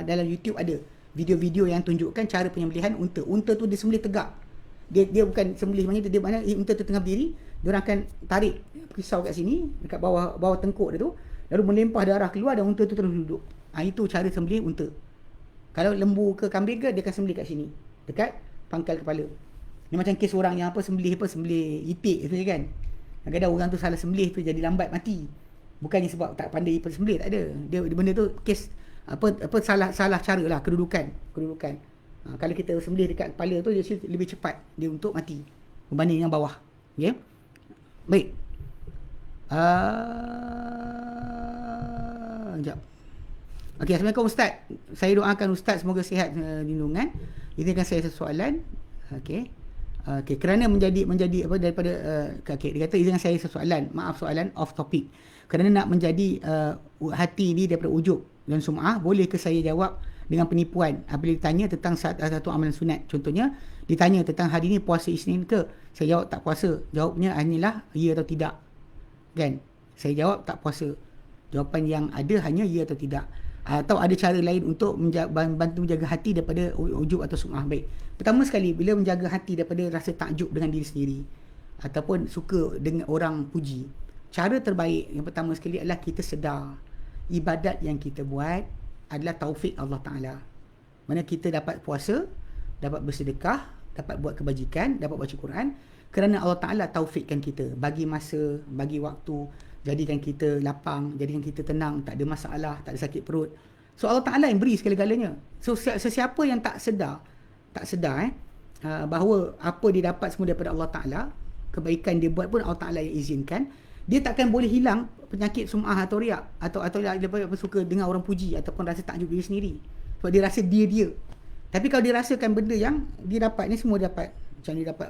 dalam YouTube ada video-video yang tunjukkan cara penyembelihan unta. Unta tu dia sembelih tegak. Dia bukan sembelih mana unta tu tengah berdiri, dia orang akan tarik pisau kat sini dekat bawah tengkuk dia tu, lalu melempah darah keluar dan unta tu terus duduk. Itu cara sembelih unta. Kalau lembu ke kambing ke, dia akan sembelih kat sini, dekat pangkal kepala. Ni macam kes orang yang sembelih itik tu kan. Kadang-kadang orang tu salah sembelih tu jadi lambat mati. Bukannya sebab tak pandai sembelih, tak ada. Dia benda tu kes salah cara lah, kedudukan. Kalau kita sembelih dekat kepala tu, dia lebih cepat dia untuk mati berbanding yang bawah. Okey. Baik. Sekejap. Okey, Assalamualaikum Ustaz. Saya doakan Ustaz semoga sihat lindungan. Izinkan saya soalan. Okey. Okey, kerana menjadi apa daripada okey, dia kata izinkan saya soalan. Maaf soalan off topic. Kerana nak menjadi hati ni daripada ujub dan sum'ah, boleh ke saya jawab dengan penipuan apabila ditanya tentang satu amalan sunat? Contohnya, ditanya tentang hari ni puasa Isnin ke? Saya jawab tak puasa. Jawabnya hanyalah ya atau tidak. Kan? Saya jawab tak puasa. Jawapan yang ada hanya ya atau tidak. Atau ada cara lain untuk bantu menjaga hati daripada ujub atau sum'ah. Baik. Pertama sekali, bila menjaga hati daripada rasa takjub dengan diri sendiri ataupun suka dengan orang puji, cara terbaik yang pertama sekali adalah kita sedar ibadat yang kita buat adalah taufik Allah Ta'ala. Mana kita dapat puasa, dapat bersedekah, dapat buat kebajikan, dapat baca Quran, kerana Allah Ta'ala taufikkan kita, bagi masa, bagi waktu, jadikan kita lapang, jadikan kita tenang, tak ada masalah, tak ada sakit perut. So Allah Ta'ala yang beri segala-galanya. So sesiapa yang tak sedar bahawa apa dia dapat semua daripada Allah Ta'ala, kebaikan dia buat pun Allah Ta'ala yang izinkan, dia takkan boleh hilang penyakit sum'ah atau riak atau dia suka dengar orang puji ataupun rasa takjub diri sendiri. Sebab dia rasa dia. Tapi kalau dia rasakan benda yang dia dapat ni semua dapat, macam dia dapat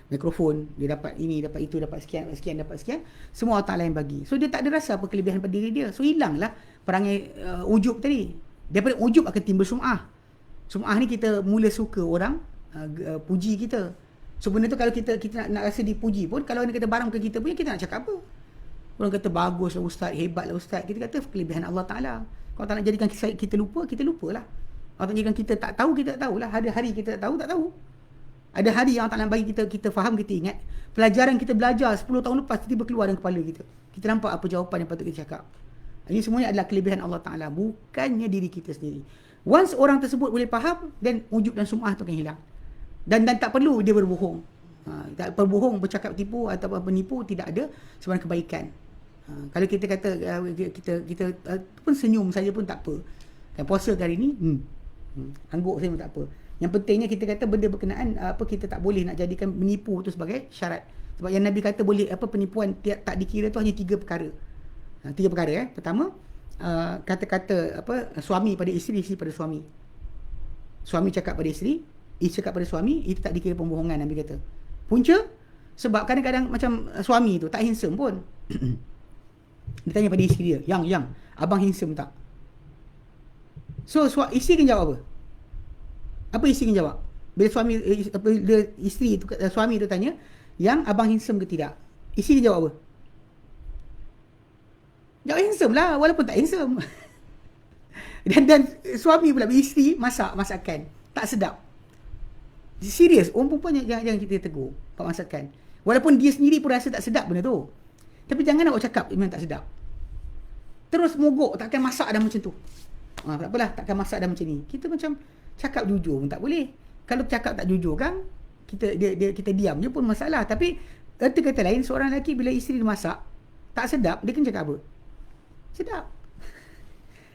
mikrofon, dia dapat ini, dapat itu, dapat sekian, semua Allah Ta'ala yang bagi. So dia tak ada rasa apa kelebihan pada diri dia. So hilanglah perangai ujub tadi. Daripada ujub akan timbul sum'ah. Sum'ah ni kita mula suka orang puji kita. So benda tu kalau kita nak rasa dipuji pun, kalau orang kata barang bukan kita punya, kita nak cakap apa? Orang kata baguslah Ustaz, hebatlah Ustaz, kita kata kelebihan Allah Ta'ala. Kalau tak nak jadikan kita lupa, kita lupalah. Kalau tak jadikan kita tak tahu, kita tak tahulah. Ada hari kita tak tahu. Ada hari yang Allah Ta'ala bagi kita faham, kita ingat. Pelajaran kita belajar 10 tahun lepas tiba-tiba keluar dalam kepala kita. Kita nampak apa jawapan yang patut kita cakap. Ini semuanya adalah kelebihan Allah Ta'ala, bukannya diri kita sendiri. Once orang tersebut boleh faham, dan wujud dan sum'ah tu akan hilang. Dan tak perlu dia berbohong. Tak berbohong, bercakap tipu atau penipu, tidak ada sebenarnya kebaikan. Kalau kita kata kita pun senyum saja pun tak apa. Kan puasa hari ni, angguk saja pun tak apa. Yang pentingnya kita kata benda berkenaan kita tak boleh nak jadikan menipu tu sebagai syarat. Sebab yang Nabi kata boleh penipuan tak dikira tu hanya 3 perkara. 3 perkara. Pertama, kata-kata suami pada isteri, isteri pada suami. Suami cakap pada isteri cakap pada suami, itu tak dikira pembohongan, Nabi kata. Punca, sebab kadang-kadang macam suami tu tak handsome pun. Dia tanya pada isteri dia, yang abang handsome tak? So isteri kan jawab apa? Apa isteri kan jawab? Bila suami tu tanya, yang abang handsome ke tidak? Isteri jawab apa? Jawab handsome lah, walaupun tak handsome. dan suami pula, isteri masakan tak sedap. Serius, orang perempuan yang kita tegur buat masakan. Walaupun dia sendiri pun rasa tak sedap benda tu. Tapi jangan nak cakap memang tak sedap. Terus mogok, takkan masak dah macam tu. Tak apalah, takkan masak dah macam ni. Kita macam cakap jujur pun tak boleh. Kalau cakap tak jujur kan, kita diam je pun masalah. Tapi erti kata lain, seorang lelaki bila isteri dia masak tak sedap, dia kena cakap apa? Sedap.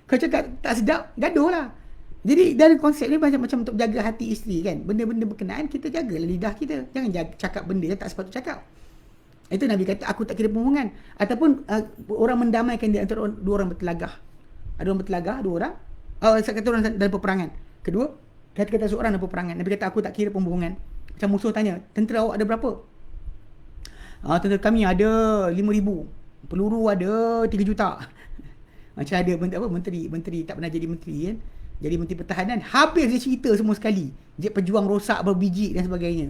Kalau cakap tak sedap, gaduh lah. Jadi dalam konsep ni macam untuk jaga hati isteri kan. Benda-benda berkenaan kita jagalah lidah kita. Jangan cakap benda yang tak sepatut cakap. Itu Nabi kata aku tak kira pembohongan. Ataupun orang mendamaikan di antara dua orang bertelagah. Ada orang bertelagah, 2 orang. Kata orang dalam peperangan. Kedua, kata seorang dalam peperangan. Nabi kata aku tak kira pembohongan. Macam musuh tanya, tentera awak ada berapa? Tentera kami ada 5,000. Peluru ada 3 juta. Macam ada menteri tak pernah jadi menteri kan. Jadi Menteri Pertahanan, habis dia cerita semua sekali. Jet pejuang rosak berbiji dan sebagainya.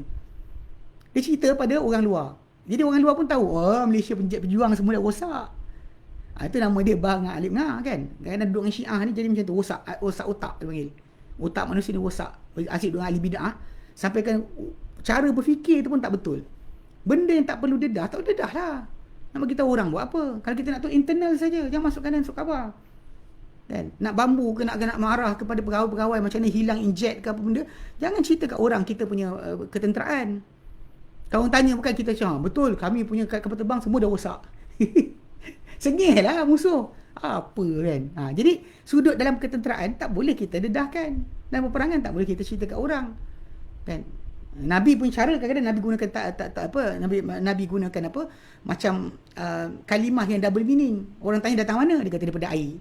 Dia cerita pada orang luar. Jadi orang luar pun tahu, Malaysia jet pejuang semua dah rosak. Itu nama dia Bang Alif Ngah kan. Kerana duduk dengan Syiah ni jadi macam tu, rosak otak dia panggil. Otak manusia ni rosak. Asyik dengan ahli bid'ah. Sampai kan cara berfikir tu pun tak betul. Benda yang tak perlu dedah, tak perlu dedah lah. Nak bagi tahu orang buat apa? Kalau kita nak tahu internal saja, jangan masuk kanan, masuk khabar. Kan? Nak bambu ke nak marah kepada pegawai-pegawai macam ni hilang injet ke apa benda, jangan cerita kat orang kita punya ketenteraan. Kalau orang tanya bukan kita cakap, betul kami punya kapal terbang semua dah rosak. Sengih lah musuh. Apa kan? Jadi sudut dalam ketenteraan tak boleh kita dedahkan. Dalam peperangan tak boleh kita cerita kat orang. Kan? Nabi pun cara kadang-kadang Nabi gunakan Nabi gunakan apa? Macam kalimah yang double meaning. Orang tanya datang mana? Dia kata daripada air.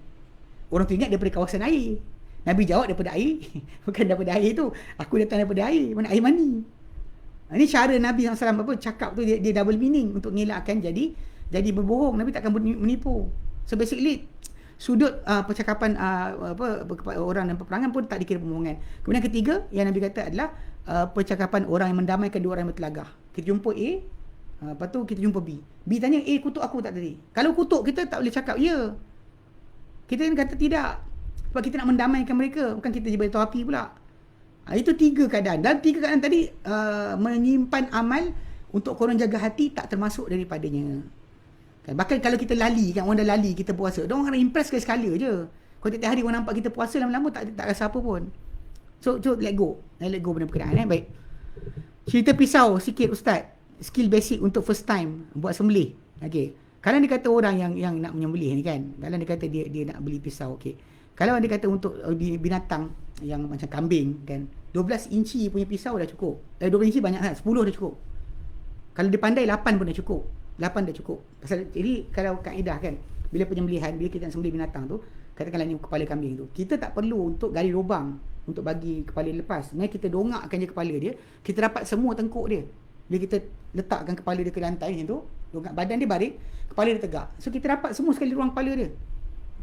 orang tu ingat daripada kawasan air. Nabi jawab daripada air. Bukan daripada air tu. Aku datang daripada air. Mana air mani. Ini cara Nabi SAW apa cakap tu dia double meaning untuk mengelakkan jadi berbohong. Nabi takkan menipu. So basically sudut percakapan kepada orang dan peperangan pun tak dikira pembohongan. Kemudian ketiga yang Nabi kata adalah percakapan orang yang mendamaikan dua orang yang bertelagah. Kita jumpa A, lepas tu kita jumpa B. B tanya A kutuk aku tak tadi. Kalau kutuk kita tak boleh cakap ya. Kita kata tidak. Sebab kita nak mendamaikan mereka, bukan kita je beritahu api pula. Itu 3 keadaan. Dan 3 keadaan tadi menyimpan amal untuk korang jaga hati tak termasuk daripadanya. Kan? Bahkan kalau kita lali, kan orang dah lali kita puasa, dia orang impress sekali-sekala je. Kalau tiap hari orang nampak kita puasa lama-lama tak rasa apa pun. So let go. Let go benda berkenaan. Baik. Cerita pisau sikit Ustaz. Skill basic untuk first time buat sembelih. Okey. Kalau dia kata orang yang nak menyembelih ni kan, kalau dia kata dia nak beli pisau, okey. Kalau dia kata untuk binatang yang macam kambing kan, 12 inci punya pisau dah cukup. 12 inci banyak kan, 10 dah cukup. Kalau dia pandai 8 pun dah cukup. 8 dah cukup. Jadi kalau kaedah kan, bila penyembelihan, bila kita nak sembelih binatang tu, katakanlah ni kepala kambing tu, kita tak perlu untuk gali lubang untuk bagi kepala lepas. Sebenarnya kita dongakkan je kepala dia, kita dapat semua tengkuk dia. Bila kita letakkan kepala dia ke lantai macam tu, dongak badan dia baring, kepala dia tegak. So kita dapat semua sekali ruang kepala dia.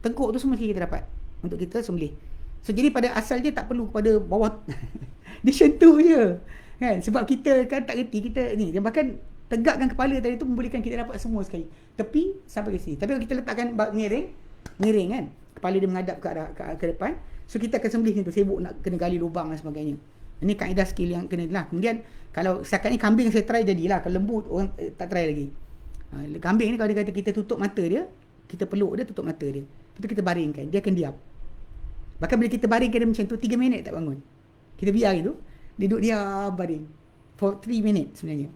Tengkuk tu semua kita dapat untuk kita sembelih. So jadi pada asalnya tak perlu kepada bawah dia sentuh je. Kan? Sebab kita kan tak reti kita ni. Dan bahkan tegakkan kepala tadi tu membolehkan kita dapat semua sekali. Tepi sampai ke sini. Tapi kalau kita letakkan miring kan. Kepala dia menghadap ke depan. So kita akan sembelih tu, sibuk nak kena gali lubang dan sebagainya. Ini kaedah skill yang kena lah. Kemudian kalau setakat ni kambing saya try jadilah. Kalau lembu orang tak try lagi. Kambing ni kalau dia kata kita tutup mata dia, kita peluk dia, tutup mata dia. Lepas tu kita baringkan, dia akan diam. Bahkan bila kita baringkan dia macam tu 3 minit tak bangun. Kita biar itu, dia duduk diam baring for 3 minit sebenarnya.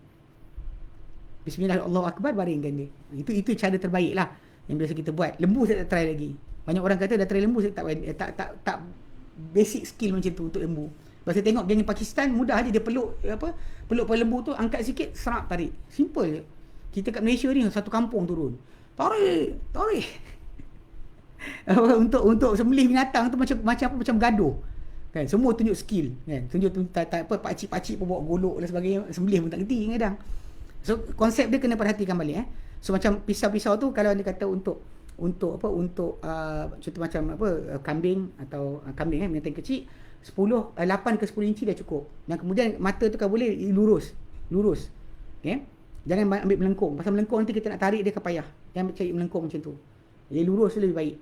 Bismillah, Allahu Akbar, baringkan dia. Itu cara terbaik lah yang biasa kita buat. Lembu saya tak try lagi. Banyak orang kata dah try lembu, saya tak basic skill macam tu untuk lembu. Lepas saya tengok geng Pakistan mudah aja dia peluk pada lembu tu, angkat sikit, serap, tarik. Simple je. Kita kat Malaysia ni satu kampung turun. Tarik. untuk sembelih binatang tu macam gaduh. Kan, semua tunjuk skill, kan. Tunjuk pak cik pun bawa golok dan sebagainya, sembelih pun tak reti kadang. So konsep dia kena perhatikan balik. So macam pisau-pisau tu kalau dia kata untuk contoh macam kambing atau kambing binatang kecil, 8 ke 10 inci dah cukup. Dan kemudian mata tu kalau boleh lurus. Okey. Jangan ambil melengkung. Pasal melengkung nanti kita nak tarik dia ke payah. Jangan cari melengkung macam tu. Jadi lurus tu lebih baik.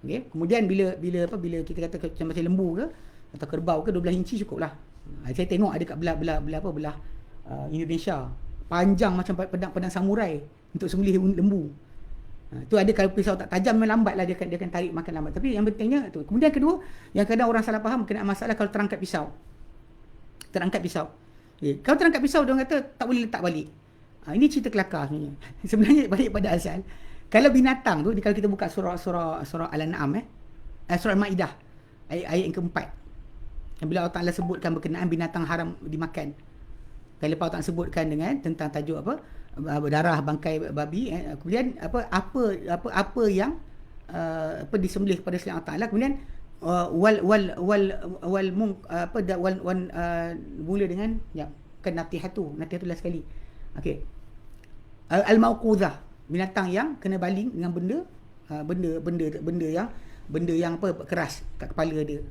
Okey. Kemudian bila kita kata macam lembu ke atau kerbau ke 12 inci cukuplah. Saya tengok ada kat belah Indonesia. Panjang macam pedang samurai untuk sembelih lembu. Tu ada kalau pisau tak tajam memang lambatlah dia akan tarik makan lambat. Tapi yang pentingnya tu. Kemudian kedua, yang kadang orang salah faham kena masalah kalau terangkat pisau. Okay. Kalau terangkat pisau dia orang kata tak boleh letak balik. Ini cerita kelakar sebenarnya. Sebenarnya balik pada asal. Kalau binatang tu, kalau kita buka surah Al-An'am surah Al-Maidah ayat yang keempat. Bila Allah Ta'ala sebutkan berkenaan binatang haram dimakan. Kalau lepas Allah Ta'ala sebutkan dengan tentang tajuk darah bangkai babi, kemudian apa yang disembelih kepada selain Allah Ta'ala, kemudian mula dengan kan natihatu lah sekali. Okey. Al-mauquzah, binatang yang kena baling dengan benda yang keras kat kepala dia,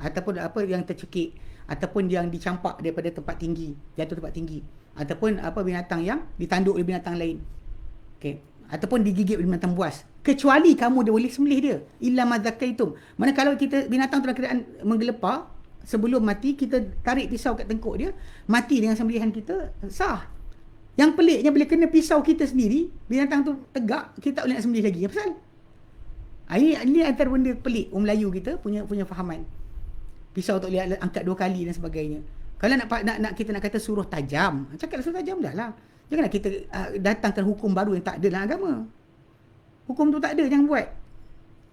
ataupun yang tercekik, ataupun yang dicampak daripada tempat tinggi, jatuh tempat tinggi, ataupun binatang yang ditanduk oleh binatang lain. Okey. Ataupun digigit oleh binatang buas. Kecuali kamu dia boleh sembelih dia. Illa madzakaitum. Mana kalau kita binatang tu dalam keadaan menggelepar, sebelum mati kita tarik pisau kat tengkuk dia, mati dengan sembelihan kita, sah. Yang peliknya bila kena pisau kita sendiri, binatang tu tegak, kita tak boleh nak sembelih lagi. Apa pasal? Ini antara benda pelik orang Melayu kita punya fahaman. Pisau tak boleh angkat 2 kali dan sebagainya. Kalau nak kita nak kata suruh tajam, cakaplah suruh tajam dah lah. Janganlah kita datangkan hukum baru yang tak ada dalam agama. Hukum tu tak ada, jangan buat.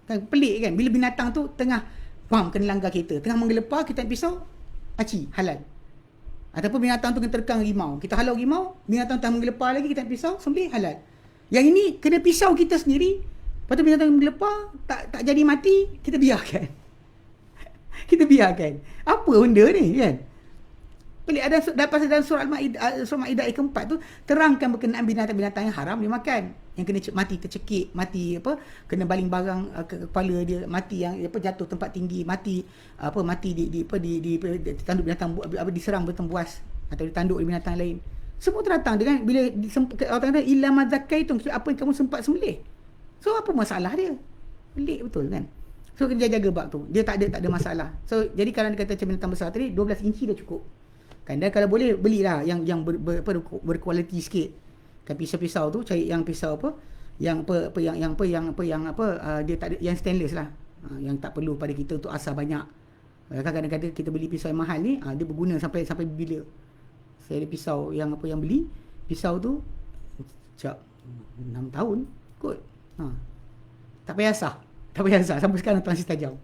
Kan pelik kan, bila binatang tu tengah kena langgar kita, tengah menggelepar, kita ambil pisau, aci, halal. Ataupun binatang tu kena terkang rimau, kita halau rimau, binatang tengah menggelepar lagi, kita ambil pisau, sembelih, halal. Yang ini kena pisau kita sendiri, Lepas tu binatang gelepar tak jadi mati, kita biarkan. Kita biarkan. Apa benda ni kan? Pelik. Ada dapat dalam surah Al-Maidah ayat keempat tu terangkan berkenaan binatang-binatang yang haram dia makan. Yang kena mati tercekik, mati apa, kena baling barang ke kepala dia, mati yang apa jatuh tempat tinggi, mati apa, mati di tanduk binatang apa, diserang binatang buas atau ditanduk oleh binatang lain. Semua terdatang dengan bila orang kata illa madzakaitum, apa yang kamu sempat sembelih. So apa masalah dia? Pelik betul kan? So kena jaga bab tu. Dia tak ada masalah. So jadi kalau dia kata macam binatang besar tadi 12 inci dah cukup. Kan, dan kalau boleh belilah yang berkualiti sikit. Kan pisau-pisau tu cari yang pisau apa? Yang dia tak ada, yang stainless lah. Yang tak perlu pada kita untuk asah banyak. Kadang-kadang kita beli pisau yang mahal ni, dia berguna sampai bila. Saya ada pisau yang beli pisau tu sejak 6 tahun kot. Tak payah asah sampai sekarang masih tajam.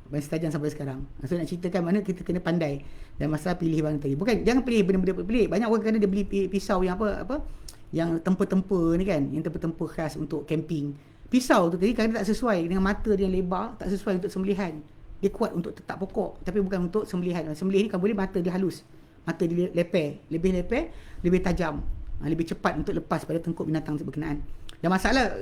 Masih tajam sampai sekarang. So nak ceritakan mana kita kena pandai dan masalah pilih barang tadi. Bukan jangan pilih benda-benda pelik. Banyak orang kena dia beli pisau yang apa yang tempur-tempur ni kan, yang tempur-tempur khas untuk camping. Pisau tu tadi kadang tak sesuai dengan mata dia yang lebar, tak sesuai untuk sembelihan. Dia kuat untuk tetap pokok tapi bukan untuk sembelihan. Sembelih ni kalau boleh mata dia halus. Mata dia lebih leper, lebih tajam, lebih cepat untuk lepas pada tengkuk binatang berkenaan. Dan masalah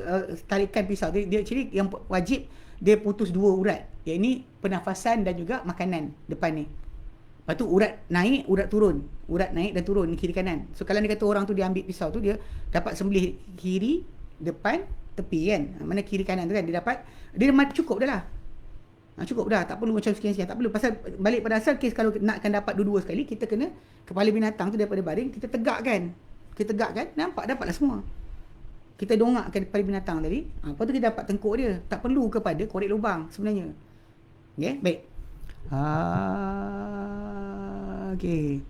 tarikan pisau dia actually yang wajib dia putus 2 urat, iaitu pernafasan dan juga makanan depan ni. Lepas tu urat naik, urat turun, urat naik dan turun kiri kanan. So kalau dia kata orang tu dia ambil pisau tu, dia dapat sembelih kiri, depan, tepi kan. Mana kiri kanan tu kan dia dapat, dia cukup dah lah. Cukup dah, tak perlu macam sekian-sekian, tak perlu. Pasal balik pada asal kes kalau nakkan dapat dua-dua sekali, kita kena kepala binatang tu daripada baring kita tegakkan, nampak dapatlah semua. Kita dongakkan kepala binatang tadi, lepas tu kita dapat tengkuk dia. Tak perlu kepada korek lubang sebenarnya. Okay, baik. Okay.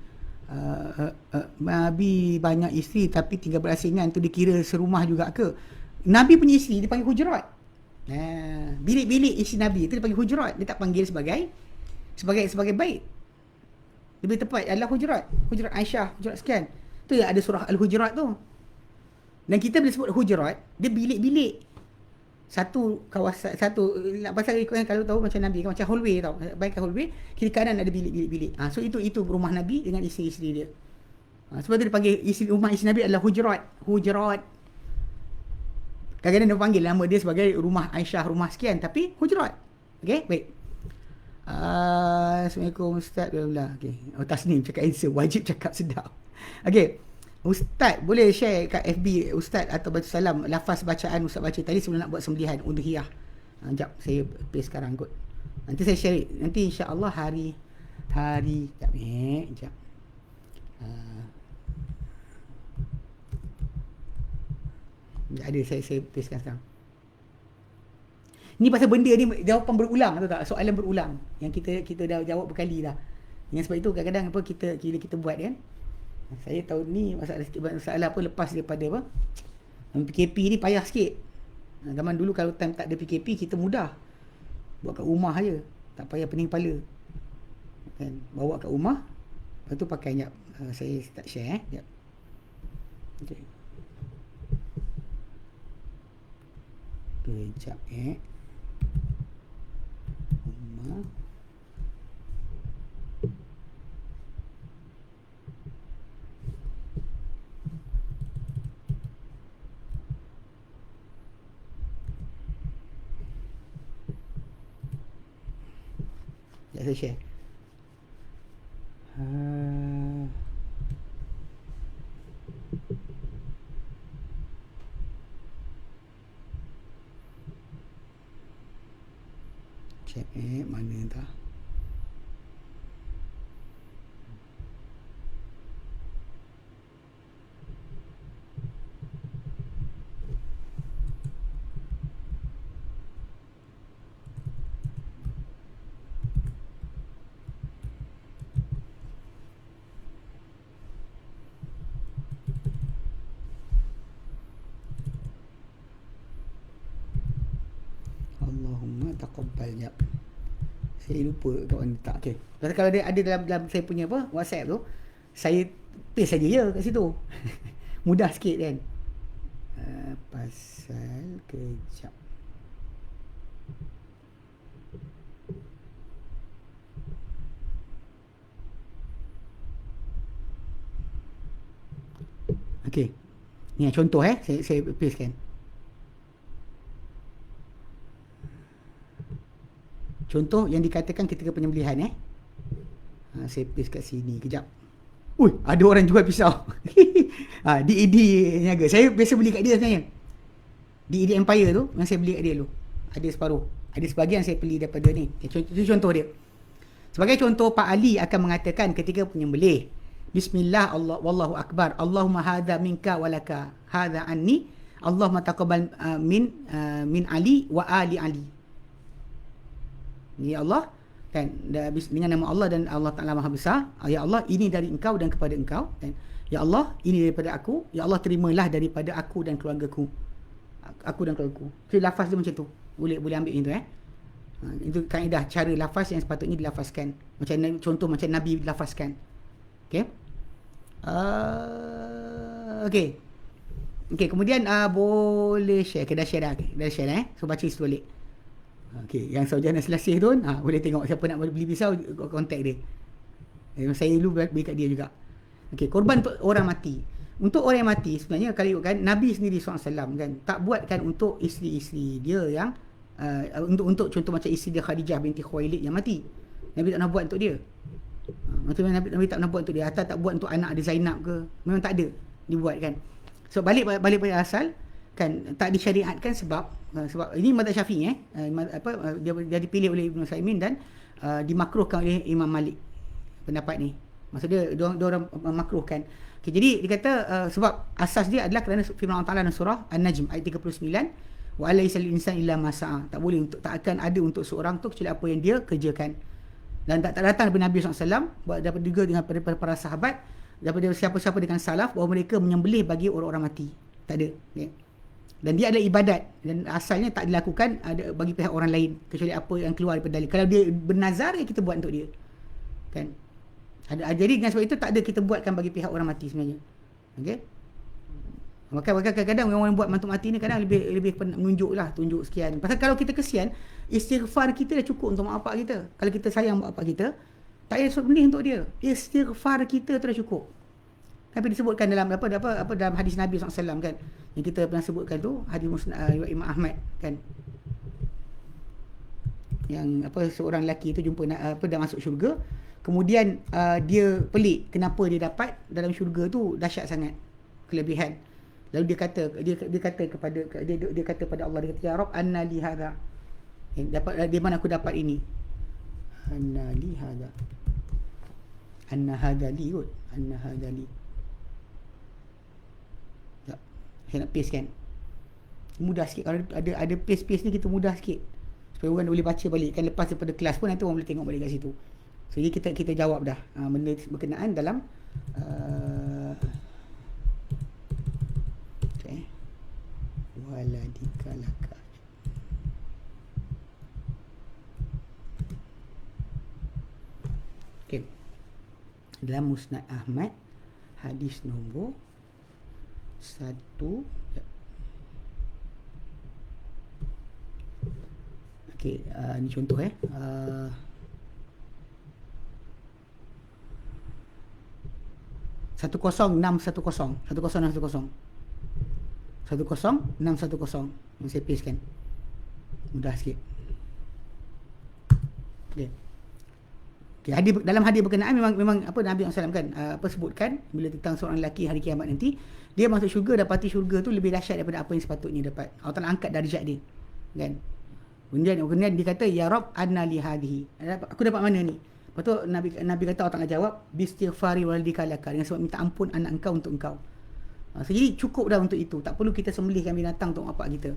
Nabi banyak isteri tapi tinggal berasingan tu dikira serumah juga ke? Nabi punya isteri dipanggil hujurat. Bilik-bilik isi Nabi itu dipanggil hujurat. Dia tak panggil sebagai bait. Lebih tepat adalah hujurat. Hujurat Aisyah, hujurat sekian. Tu yang ada surah Al-Hujurat tu. Dan kita bila sebut hujurat, dia bilik-bilik. Satu kawasan, pasal ikut kalau tahu macam Nabi, macam hallway tau. Bayangkan hallway, kiri kanan ada bilik-bilik. So itu rumah Nabi dengan isteri-isteri dia. Sebab tu dia panggil rumah isteri Nabi adalah hujurat. Kadang-kadang dia panggil nama dia sebagai rumah Aisyah, rumah sekian, tapi hujurat. Okey, baik. Assalamualaikum Ustaz. Okey. Tasnim cakap answer, wajib cakap sedap. Okey. Ustaz, boleh share kat FB Ustaz atau Batu Salam lafaz bacaan Ustaz baca tadi sebelum nak buat sembelihan udhiyah. Sekejap, saya paste sekarang kot. Nanti saya share. Nanti insya-Allah hari sekejap. Ada saya pastekan sekarang. Ni pasal benda ni jawapan berulang, tahu tak? Soalan berulang yang kita dah jawab berkali dah. Yang sebab itu kadang-kadang apa kita buat kan. Saya tahu ni masalah apa lepas daripada apa PKP ni payah sikit. Zaman dulu kalau time tak ada PKP kita mudah buat kat rumah aje, tak payah pening kepala kan, bawa kat rumah lepas tu pakai. Sekejap, saya start share sekejap. Okay. Sekejap rumah. Saya share. Check mana entah. Allahumma taqabbal. Jap, saya lupa kat mana tak. Okey, pasal kalau dia ada dalam saya punya apa WhatsApp tu, saya paste saja je kat situ. Mudah sikit kan. Pasal kejap. Okey. Ni contoh saya paste kan. Contoh yang dikatakan ketika penyembelihan saya paste kat sini kejap. Ui, ada orang jual pisau. Di ED Niaga. Saya biasa beli kat dia sebenarnya. Di ED Empire tu yang saya beli kat dia dulu. Ada separuh. Ada sebahagian saya beli daripada ni. Itu contoh dia. Sebagai contoh, Pak Ali akan mengatakan ketika penyembelih, Bismillah, Allah, Wallahu Akbar, Allahumma hadha minka walaka, hadha anni, Allahumma taqabbal min Ali wa ali Ali. Ya Allah, kan, dengan nama Allah dan Allah Ta'ala Maha Besar, ya Allah, ini dari engkau dan kepada engkau, kan? Ya Allah, ini daripada aku, ya Allah, terimalah daripada aku dan keluargaku. Aku dan keluargaku. So, lafaz dia macam tu. Boleh ambil itu itu kaedah cara lafaz yang sepatutnya dilafazkan. Macam contoh macam Nabi dilafazkan. Okey. Okey, kemudian boleh share. Dah share dah. Dah share So baca situ balik. Okey, yang Sarjana Selasih tu boleh tengok siapa nak beli pisau, kontak dia. Saya dulu beli kat dia juga. Okey, korban untuk orang mati. Untuk orang yang mati sebenarnya kalau kan Nabi sendiri SAW kan tak buatkan untuk isteri-isteri dia yang untuk contoh macam isteri dia Khadijah binti Khuwailid yang mati. Nabi tak nak buat untuk dia. Macam Nabi tak nak buat untuk dia, atau tak buat untuk anak dia Zainab ke, memang tak ada dibuat kan. So balik pada asal kan, tak disyariatkan sebab ini mazhab Syafi'i dia dipilih oleh Ibn Saimin dan dimakruhkan oleh Imam Malik pendapat ni. Maksudnya dia orang makruhkan. Okay, jadi dia kata sebab asas dia adalah kerana firman Allah Taala dalam surah An-Najm ayat 39, wa alaysa lil insani illa ma sa'a. Tak boleh tak akan ada untuk seorang tu kecuali apa yang dia kerjakan. Dan tak datang daripada Nabi SAW, dapat juga dengan para sahabat, daripada siapa-siapa dengan salaf bahawa mereka menyembelih bagi orang-orang mati. Tak ada. Okay. Dan dia adalah ibadat dan asalnya tak dilakukan bagi pihak orang lain kecuali apa yang keluar daripada dalil. Kalau dia bernazar, kita buat untuk dia. Kan? Jadi dengan sebab itu tak ada kita buatkan bagi pihak orang mati sebenarnya. Okey. Maka kadang-kadang orang buat mantu mati ni kadang lebih tunjuk sekian. Pasal kalau kita kesian, istighfar kita dah cukup untuk mak bapak kita. Kalau kita sayang mak bapak kita, tak payah beli untuk dia. Istighfar kita tu dah cukup. Tapi disebutkan dalam apa dalam hadis Nabi SAW kan, yang kita pernah sebutkan tu, hadis Musnad Imam Ahmad kan. Yang seorang lelaki tu jumpa dah masuk syurga, kemudian dia pelik kenapa dia dapat dalam syurga tu dahsyat sangat, kelebihan. Lalu dia kata kepada Allah, dia kata, ya Rabb, anna li hadha, di mana aku dapat ini? Anna li hadha, anna hadha li kot, anna hadha li. Tak, saya nak paste kan, mudah sikit. Kalau ada paste ni kita mudah sikit supaya orang boleh baca balik kan. Lepas daripada kelas pun nanti orang boleh tengok balik kat situ. So jadi kita jawab dah benda berkenaan dalam waladika laka. Okey. Dalam Musnad Ahmad hadis nombor 1. Okey, ni contoh 10610 yang saya paste kan. Mudah sikit. Okey. Dalam hadis berkenaan memang Nabi SAW kan sebutkan bila tentang seorang lelaki hari kiamat nanti, dia masuk syurga, dapati syurga tu lebih dahsyat daripada apa yang sepatutnya dapat. Allah Taala angkat darjat dia kan. Kemudian dia kata, ya Rabb, anna li hadhihi, aku dapat mana ni? Lepas tu Nabi kata, Allah Taala jawab, bistighfari waladika laka, dengan sebab minta ampun anak engkau untuk engkau. So, jadi cukup dah untuk itu. Tak perlu kita sembelihkan binatang untuk bapak kita.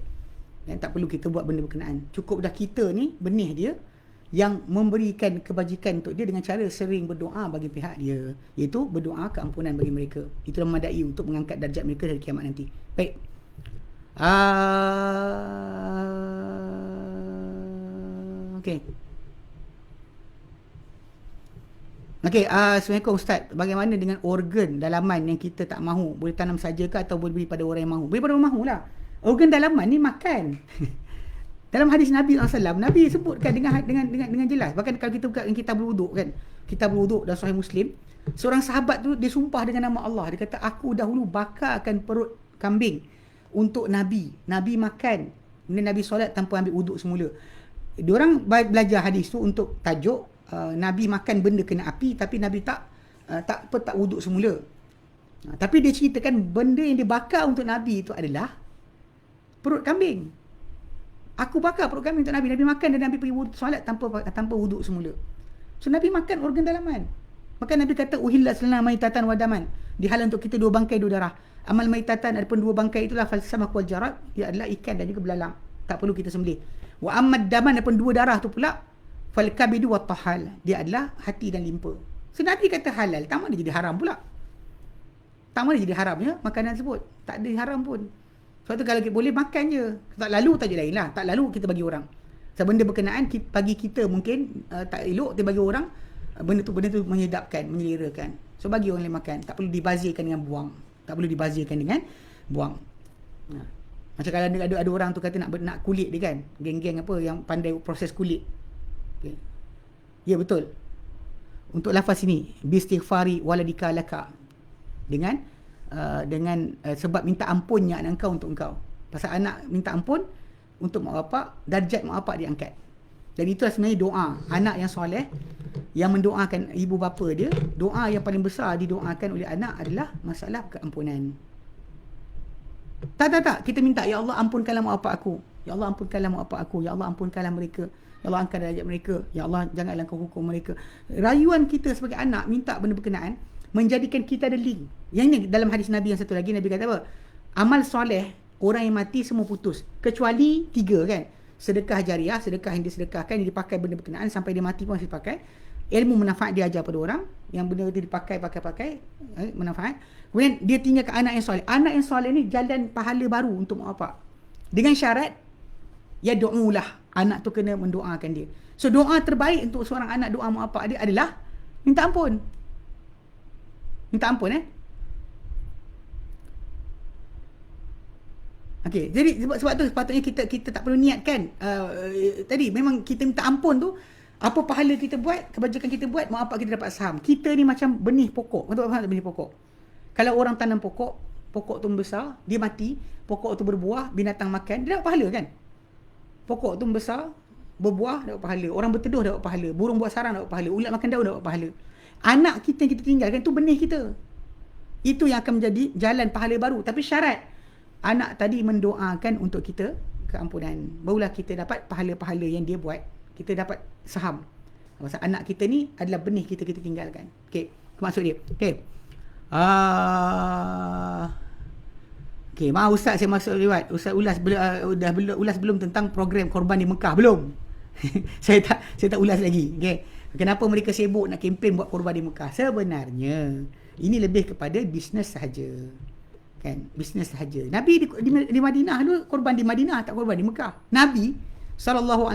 Dan tak perlu kita buat benda berkenaan. Cukup dah kita ni benih dia yang memberikan kebajikan untuk dia dengan cara sering berdoa bagi pihak dia, iaitu berdoa keampunan bagi mereka. Itulah memadai untuk mengangkat darjat mereka dari kiamat nanti. Baik. Okey. Assalamualaikum Ustaz. Bagaimana dengan organ dalaman yang kita tak mahu? Boleh tanam saja ke atau boleh beri pada orang yang mahu? Beri pada orang mahu lah. Organ dalaman ni makan. Dalam hadis Nabi SAW, Nabi sebutkan dengan jelas. Bahkan kalau kita buka kitab berwuduk kan, Kitabul Wuduk dan Sahih Muslim, seorang sahabat tu dia sumpah dengan nama Allah. Dia kata, aku dahulu bakarkan perut kambing untuk Nabi. Nabi makan, kemudian Nabi solat tanpa ambil wuduk semula. Diorang belajar hadis tu untuk tajuk Nabi makan benda kena api, tapi Nabi tak wuduk semula. Tapi dia ceritakan benda yang dibakar untuk Nabi itu adalah perut kambing. Aku bakar perut kambing untuk Nabi. Nabi makan dan Nabi pergi solat tanpa wuduk semula. So Nabi makan organ dalaman. Maka Nabi kata, uhillat lana maitatan wa daman. Dihalal untuk kita 2 bangkai 2 darah. Amal maitatan adapun 2 bangkai itulah falsamah wal jarad, ia adalah ikan dan juga belalang. Tak perlu kita sembelih. Wa ammad daman adapun 2 darah tu pula fal kabidu wat tahal. Dia adalah hati dan limpa. So Nabi kata halal, tak mana jadi haram pula. Tak mana jadi haramnya makanan tersebut. Tak ada haram pun. Sebab tu kalau kita boleh makan je. Tak lalu tajuk lain lah. Tak lalu kita bagi orang. Sebab benda berkenaan bagi kita mungkin tak elok, tapi bagi orang benda tu menyedapkan, menyelerakan. So bagi orang lain makan, tak perlu dibazirkan dengan buang. Tak perlu dibazirkan dengan buang. Macam kalau ada orang tu kata nak kulit dia kan, geng-geng apa yang pandai proses kulit. Okay. Ya betul. Untuk lafaz ini, bistighfari waladika laka, dengan sebab minta ampunnya anak engkau untuk engkau. Pasal anak minta ampun untuk mak bapak, darjat mak bapak diangkat. Dan itulah sebenarnya doa anak yang soleh, yang mendoakan ibu bapa dia. Doa yang paling besar didoakan oleh anak adalah masalah keampunan. Tak. Kita minta, ya Allah ampunkanlah mak bapak aku. Ya Allah ampunkanlah mak bapak aku. Ya Allah ampunkanlah mereka. Ya Allah angkat darjat mereka. Ya Allah janganlah kau hukum mereka. Rayuan kita sebagai anak minta benda berkenaan menjadikan kita ada link. Yang ini dalam hadis Nabi yang satu lagi, Nabi kata apa? Amal soleh orang yang mati semua putus. Kecuali 3 kan. Sedekah jariah, sedekah yang disedekahkan, yang dipakai benda berkenaan sampai dia mati pun masih pakai. Ilmu manfaat dia ajar pada orang, yang benda itu dipakai manfaat. Kemudian dia tinggalkan anak yang soleh. Anak yang soleh ni jalan pahala baru untuk mak bapak. Dengan syarat ya do'ulah, anak tu kena mendoakan dia. So doa terbaik untuk seorang anak, doa mak bapak dia adalah minta ampun. Minta ampun Okey, jadi sebab tu sepatutnya kita tak perlu niatkan tadi memang kita minta ampun tu, apa pahala kita buat, kebajikan kita buat, mak bapak kita dapat saham. Kita ni macam benih pokok. Betul tak benih pokok? Kalau orang tanam pokok tu membesar, dia mati, pokok tu berbuah, binatang makan, dia dapat pahala kan? Pokok tu membesar, berbuah, dapat pahala. Orang berteduh dapat pahala. Burung buat sarang dapat pahala. Ulat makan daun dapat pahala. Anak kita yang kita tinggalkan tu benih kita. Itu yang akan menjadi jalan pahala baru. Tapi syarat anak tadi mendoakan untuk kita keampunan. Barulah kita dapat pahala-pahala yang dia buat. Kita dapat saham. Pasal anak kita ni adalah benih kita tinggalkan. Okey, maksud dia. Okey. Okey, maaf Ustaz saya masuk lewat. Ustaz ulas dah ulas belum tentang program korban di Mekah? Belum. saya tak ulas lagi. Okey. Kenapa mereka sibuk nak kempen buat korban di Mekah? Sebenarnya ini lebih kepada bisnes sahaja. Kan, bisnes sahaja. Nabi di Madinah dulu korban di Madinah, tak korban di Mekah. Nabi SAW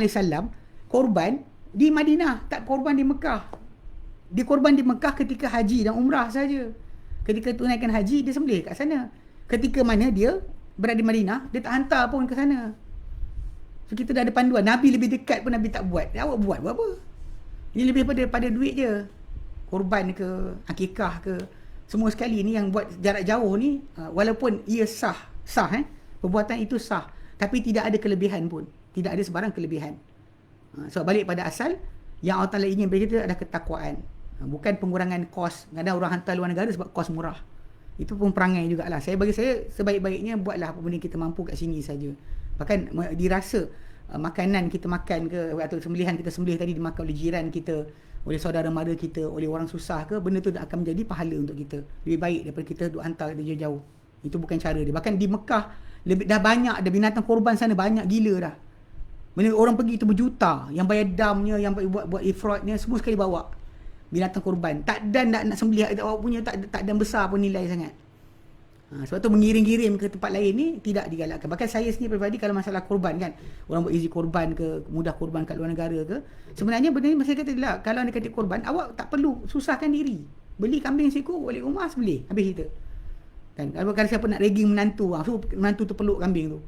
korban di Madinah, tak korban di Mekah. Dia korban di Mekah ketika haji dan umrah saja. Ketika tunaikan haji, dia sembelih kat sana. Ketika mana dia berada di Madinah, dia tak hantar pun ke sana. So kita dah ada panduan. Nabi lebih dekat pun Nabi tak buat. Awak buat apa? Ini lebih pada duit je. Korban ke, akikah ke, semua sekali ni yang buat jarak jauh ni, walaupun ia sah, perbuatan itu sah, tapi tidak ada kelebihan pun. Tidak ada sebarang kelebihan. So balik pada asal, yang Allah Ta'ala ingin bagi kita adalah ketakwaan. Bukan pengurangan kos. Kadang orang hantar luar negara sebab kos murah. Itu pun perangai jugalah. Bagi saya sebaik-baiknya buatlah apa benda kita mampu kat sini saja. Bahkan dirasa makanan kita makan ke, atau sembelihan kita sembelih tadi dimakan oleh jiran kita, oleh saudara mara kita, oleh orang susah ke, benda tu akan menjadi pahala untuk kita. Lebih baik daripada kita duk hantar dia jauh. Itu bukan cara dia. Bahkan di Mekah dah banyak, ada binatang korban sana banyak gila dah. Benda orang pergi itu berjuta, yang bayar damnya, yang buat ifratnya, semua sekali bawa binatang korban. Tak dan nak sembelih awak punya, tak dan besar pun nilai sangat. Sebab tu mengiring-giring ke tempat lain ni tidak digalakkan. Bahkan saya sendiri pribadi kalau masalah korban kan, orang buat izin korban ke, mudah korban kat luar negara ke, sebenarnya benda ni mesti kata lah, kalau anda kata korban, awak tak perlu susahkan diri. Beli kambing seekor, balik rumah sembelih, habis cerita. Kan, kalau siapa nak ragging menantu, so menantu tu peluk kambing tu.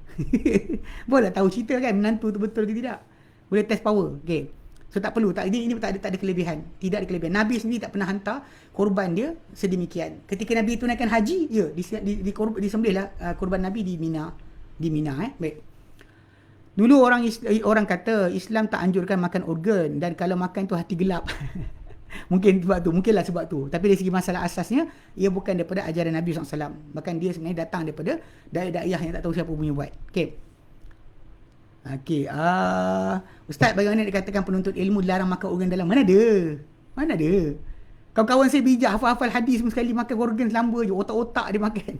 Boleh tahu cerita kan menantu tu betul ke tidak. Boleh test power. Okey. So tak perlu, ini tak ada kelebihan. Tidak ada kelebihan. Nabi sendiri tak pernah hantar korban dia sedemikian. Ketika Nabi itu naikkan haji, ya disembelihlah korban Nabi di Mina. Baik. Dulu orang kata Islam tak anjurkan makan organ, dan kalau makan tu hati gelap. Mungkinlah sebab tu. Tapi dari segi masalah asasnya, ia bukan daripada ajaran Nabi SAW. Bahkan dia sebenarnya datang daripada da'i-da'i yang tak tahu siapa punya buat. Okey. Ustaz, bagaimana dikatakan penuntut ilmu dilarang makan organ dalam? Mana ada? Kawan-kawan saya bijak, hafal-hafal hadis pun sekali makan organ selamba je, otak-otak dia makan.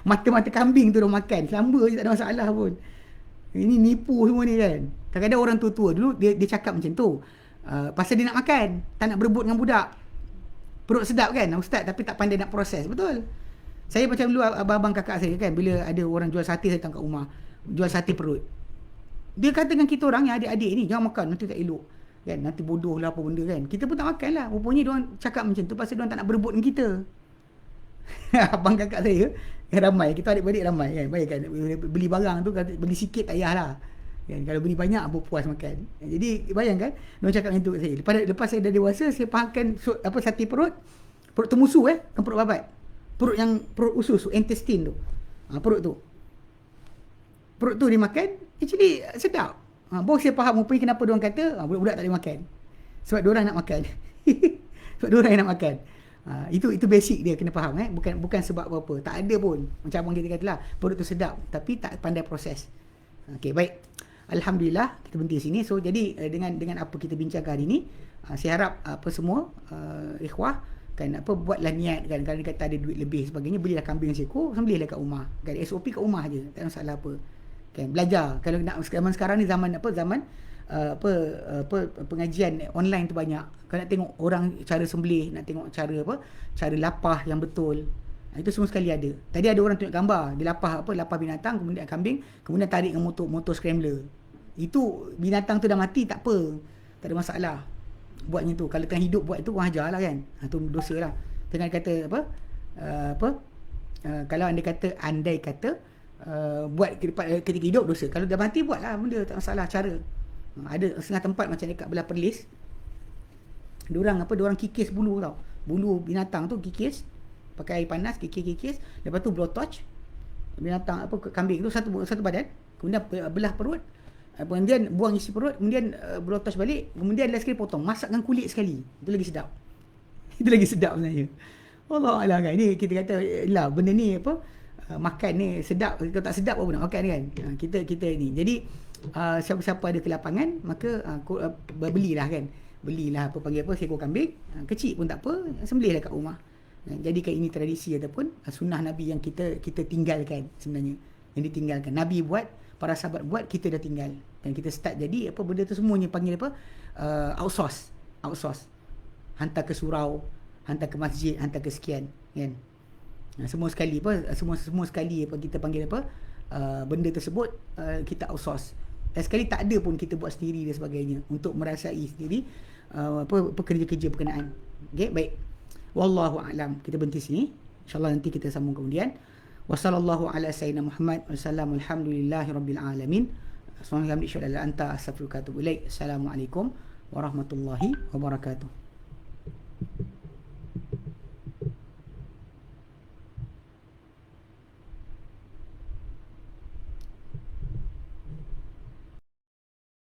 Mata-mata kambing tu dia makan, selamba je, tak ada masalah pun. Ini nipu semua ni kan. Kadang-kadang orang tua-tua dulu dia cakap macam tu. Pasal dia nak makan, tak nak berebut dengan budak. Perut sedap kan Ustaz, tapi tak pandai nak proses. Betul. Saya macam dulu abang-abang kakak saya kan, bila ada orang jual sate datang kat rumah, jual sate perut. Dia kata dengan kita orang yang adik-adik ni, jangan makan, nanti tak elok. Kan, nanti bodoh lah apa benda kan. Kita pun tak makan lah. Rupanya diorang cakap macam tu pasal diorang tak nak berebut dengan kita. Abang kakak saya ramai, kita adik-adik ramai kan. Baik kan, beli barang tu, beli sikit tak payahlah. Kan, kalau beli banyak apa puas makan. Jadi bayangkan, diorang cakap macam tu kat saya. Lepas saya dah dewasa, saya fahamkan sate perut temusu kan perut babat. Perut usus, intestine tu. Perut tu dia makan, actually sedap. Baru saya faham rupanya kenapa diorang kata budak-budak tak boleh makan. Sebab diorang nak makan. Sebab diorang yang nak makan. Itu basic dia, kena faham bukan sebab apa-apa. Tak ada pun. Macam abang kita katalah, perut tu sedap tapi tak pandai proses. Okey, baik. Alhamdulillah kita berhenti sini. So jadi dengan apa kita bincangkan hari ni, saya harap apa semua ikhwah kan buatlah niat kan, kalau dia kata ada duit lebih sebagainya, belilah kambing seekor, sembelihlah kat rumah. Kan SOP kat rumah je, tak ada masalah apa. Kan belajar. Kalau nak zaman sekarang ni zaman pengajian online tu banyak. Kalau nak tengok orang cara sembelih, nak tengok cara lapah yang betul. Itu semua sekali ada. Tadi ada orang tunjuk gambar, dia lapah binatang, kemudian kambing, kemudian tarik dengan motor scrambler. Itu binatang tu dah mati tak apa. Tak ada masalah. Buatnya tu. Kalau tengah hidup buat tu, kurang ajar lah kan. Itu dosa lah. Tengah kata kalau andai kata buat ketika hidup dosa. Kalau dah mati buatlah benda, tak masalah cara. Ada setengah tempat macam dekat belah Perlis, diorang kikis bulu tau. Bulu binatang tu kikis pakai air panas, kikis, lepas tu blow torch binatang kambing tu satu badan, kemudian belah perut, kemudian buang isi perut, kemudian blow torch balik, kemudian last sekali potong, masakkan kulit sekali. Itu lagi sedap. Itu lagi sedap sebenarnya. Allah Allah kan. Ini kita kata lah benda ni makan ni sedap, kalau tak sedap apa nak makan kan. Kita ni. Jadi siapa-siapa ada kelapangan maka belilah seekor kambing, kecil pun tak apa, sembelihlah kat rumah. Jadikan ini tradisi ataupun sunnah Nabi yang kita tinggalkan sebenarnya. Yang ditinggalkan. Nabi buat, para sahabat buat, kita dah tinggal. Dan kita start jadi benda tu semuanya panggil outsource. Hantar ke surau, hantar ke masjid, hantar ke sekian kan. Semua sekali kita panggil benda tersebut kita outsource. Dan sekali tak ada pun kita buat sendiri dan sebagainya untuk merasai sendiri pekerja-kerja berkenaan. Okey, baik. Wallahu a'lam. Kita berhenti sini. InsyaAllah nanti kita sambung kemudian. Wassallallahu ala sayyidina Muhammad wasallam, alhamdulillahirabbil alamin. Assalamualaikum warahmatullahi wabarakatuh. Assalamualaikum warahmatullahi wabarakatuh.